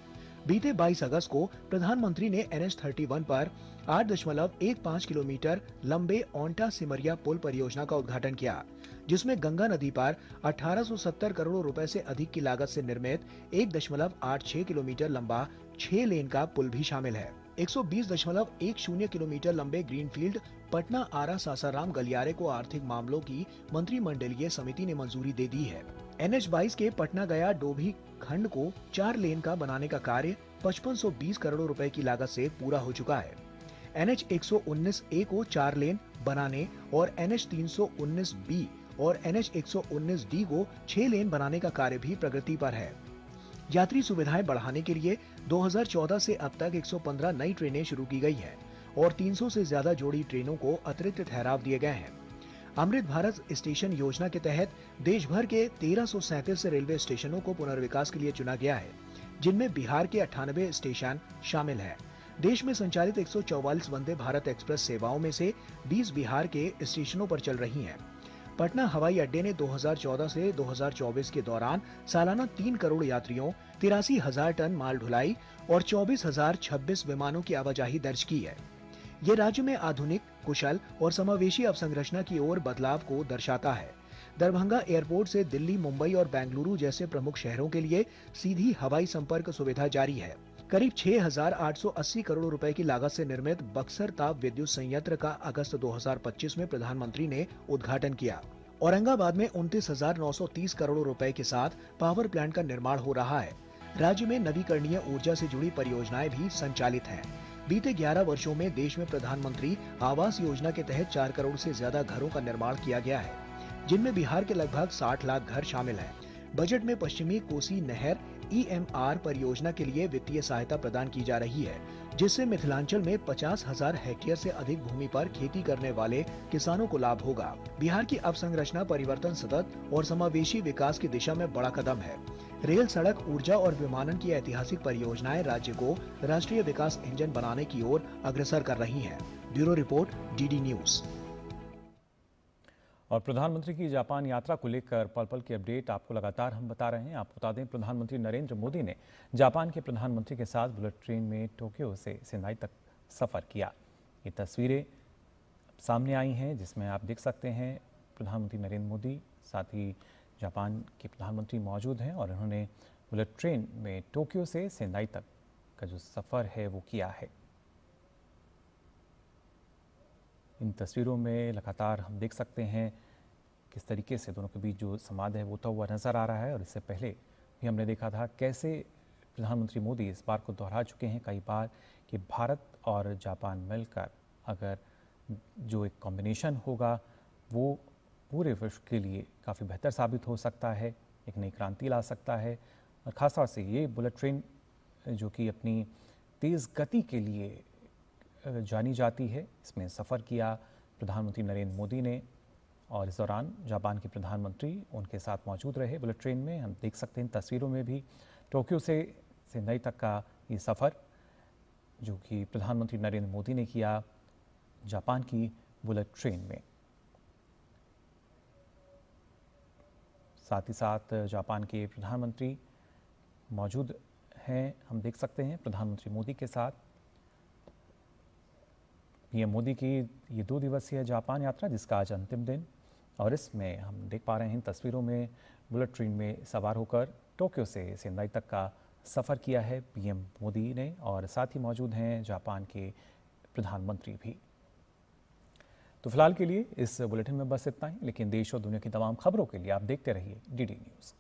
[SPEAKER 2] बीते 22 अगस्त को प्रधानमंत्री ने NH-31 पर 8.15 किलोमीटर लंबे ओंटा सिमरिया पुल परियोजना का उद्घाटन किया, जिसमें गंगा नदी पर 1870 करोड़ रुपए से अधिक की लागत से निर्मित 1.86 किलोमीटर लंबा 6 लेन का पुल भी शामिल है। 120.10 किलोमीटर लंबे ग्रीनफील्ड पटना आरा सासाराम गलियारे को आर्थिक मामलों की मंत्रिमंडलीय समिति ने मंजूरी दे दी है। NH-22 के पटना गया डोभी खंड को 4 लेन का बनाने का कार्य 5520 करोड़ रुपए की लागत से पूरा हो चुका है। NH-119A को 4 लेन बनाने और NH-319B और NH-119D को 6 लेन बनाने का कार्य भी प्रगति पर है। यात्री सुविधाएं बढ़ाने के लिए 2014 से अब तक 115 नई ट्रेनें शुरू की गई है और 300 से ज्यादा जोड़ी ट्रेनों को अतिरिक्त ठहराव दिए गए हैं। अमृत भारत स्टेशन योजना के तहत देश भर के 1337 रेलवे स्टेशनों को पुनर्विकास के लिए चुना गया है, जिनमें बिहार के 98 स्टेशन शामिल हैं। देश में संचालित 144 वंदे भारत एक्सप्रेस सेवाओं में से 20 बिहार के स्टेशनों पर चल रही हैं। पटना हवाई अड्डे ने 2014 से 2024 के दौरान सालाना 3 करोड़ यात्रियों, 83,000 टन माल ढुलाई और 24,026 विमानों की आवाजाही दर्ज की है।
[SPEAKER 3] ये राज्य में आधुनिक, कुशल और समावेशी अवसंरचना की ओर बदलाव को दर्शाता है। दरभंगा एयरपोर्ट से दिल्ली, मुंबई और बेंगलुरु जैसे प्रमुख शहरों के लिए सीधी हवाई संपर्क सुविधा जारी है। करीब 6,880 करोड़ रुपए की लागत से निर्मित बक्सर ताप विद्युत संयंत्र का अगस्त 2025 में प्रधानमंत्री ने उद्घाटन किया। औरंगाबाद में 29,930 करोड़ रुपए के साथ पावर प्लांट का निर्माण हो रहा है। राज्य में नवीकरणीय ऊर्जा से जुड़ी परियोजनाएं भी संचालित हैं। बीते 11 वर्षों में देश में प्रधानमंत्री आवास योजना के तहत 4 करोड़ से ज्यादा घरों का निर्माण किया गया है, जिनमें बिहार के लगभग 60 लाख घर शामिल हैं। बजट में पश्चिमी कोसी नहर EMR परियोजना के लिए वित्तीय सहायता प्रदान की जा रही है, जिससे मिथिलांचल में 50,000 हेक्टेयर से अधिक भूमि पर खेती करने वाले किसानों को लाभ होगा। बिहार की अवसंरचना परिवर्तन सतत और समावेशी विकास की दिशा में बड़ा कदम है। रेल, सड़क, ऊर्जा और विमानन की ऐतिहासिक परियोजनाएं राज्य को राष्ट्रीय विकास इंजन बनाने की ओर अग्रसर कर रही हैं। Bureau report, DD news.
[SPEAKER 1] और प्रधानमंत्री की जापान यात्रा को लेकर पल पल की अपडेट आपको लगातार हम बता रहे हैं। आपको बता दें, प्रधानमंत्री नरेंद्र मोदी ने जापान के प्रधानमंत्री के साथ बुलेट ट्रेन में टोक्यो से सेन्नाई तक सफ़र किया। ये तस्वीरें सामने आई हैं जिसमें आप देख सकते हैं प्रधानमंत्री नरेंद्र मोदी, साथ ही जापान के प्रधानमंत्री मौजूद हैं और उन्होंने बुलेट ट्रेन में टोक्यो से सेन्नाई तक का जो सफ़र है वो किया है। इन तस्वीरों में लगातार हम देख सकते हैं किस तरीके से दोनों के बीच जो संवाद है वो होता हुआ नजर आ रहा है। और इससे पहले भी हमने देखा था कैसे प्रधानमंत्री मोदी इस बार को दोहरा चुके हैं कई बार कि भारत और जापान मिलकर अगर जो एक कॉम्बिनेशन होगा वो पूरे विश्व के लिए काफ़ी बेहतर साबित हो सकता है, एक नई क्रांति ला सकता है। और ख़ासतौर से ये बुलेट ट्रेन जो कि अपनी तेज़ गति के लिए जानी जाती है, इसमें सफ़र किया प्रधानमंत्री नरेंद्र मोदी ने और इस दौरान जापान के प्रधानमंत्री उनके साथ मौजूद रहे। बुलेट ट्रेन में हम देख सकते हैं तस्वीरों में भी टोक्यो से सेन्नाई तक का ये सफ़र जो कि प्रधानमंत्री नरेंद्र मोदी ने किया जापान की बुलेट ट्रेन में। साथ ही साथ जापान के प्रधानमंत्री मौजूद हैं, हम देख सकते हैं प्रधानमंत्री मोदी के साथ। पीएम मोदी की ये 2 दिवसीय जापान यात्रा जिसका आज अंतिम दिन, और इसमें हम देख पा रहे हैं तस्वीरों में बुलेट ट्रेन में सवार होकर टोक्यो से सेन्नाई तक का सफ़र किया है पीएम मोदी ने, और साथ ही मौजूद हैं जापान के प्रधानमंत्री भी। तो फिलहाल के लिए इस बुलेटिन में बस इतना ही, लेकिन देश और दुनिया की तमाम खबरों के लिए आप देखते रहिए DD न्यूज़।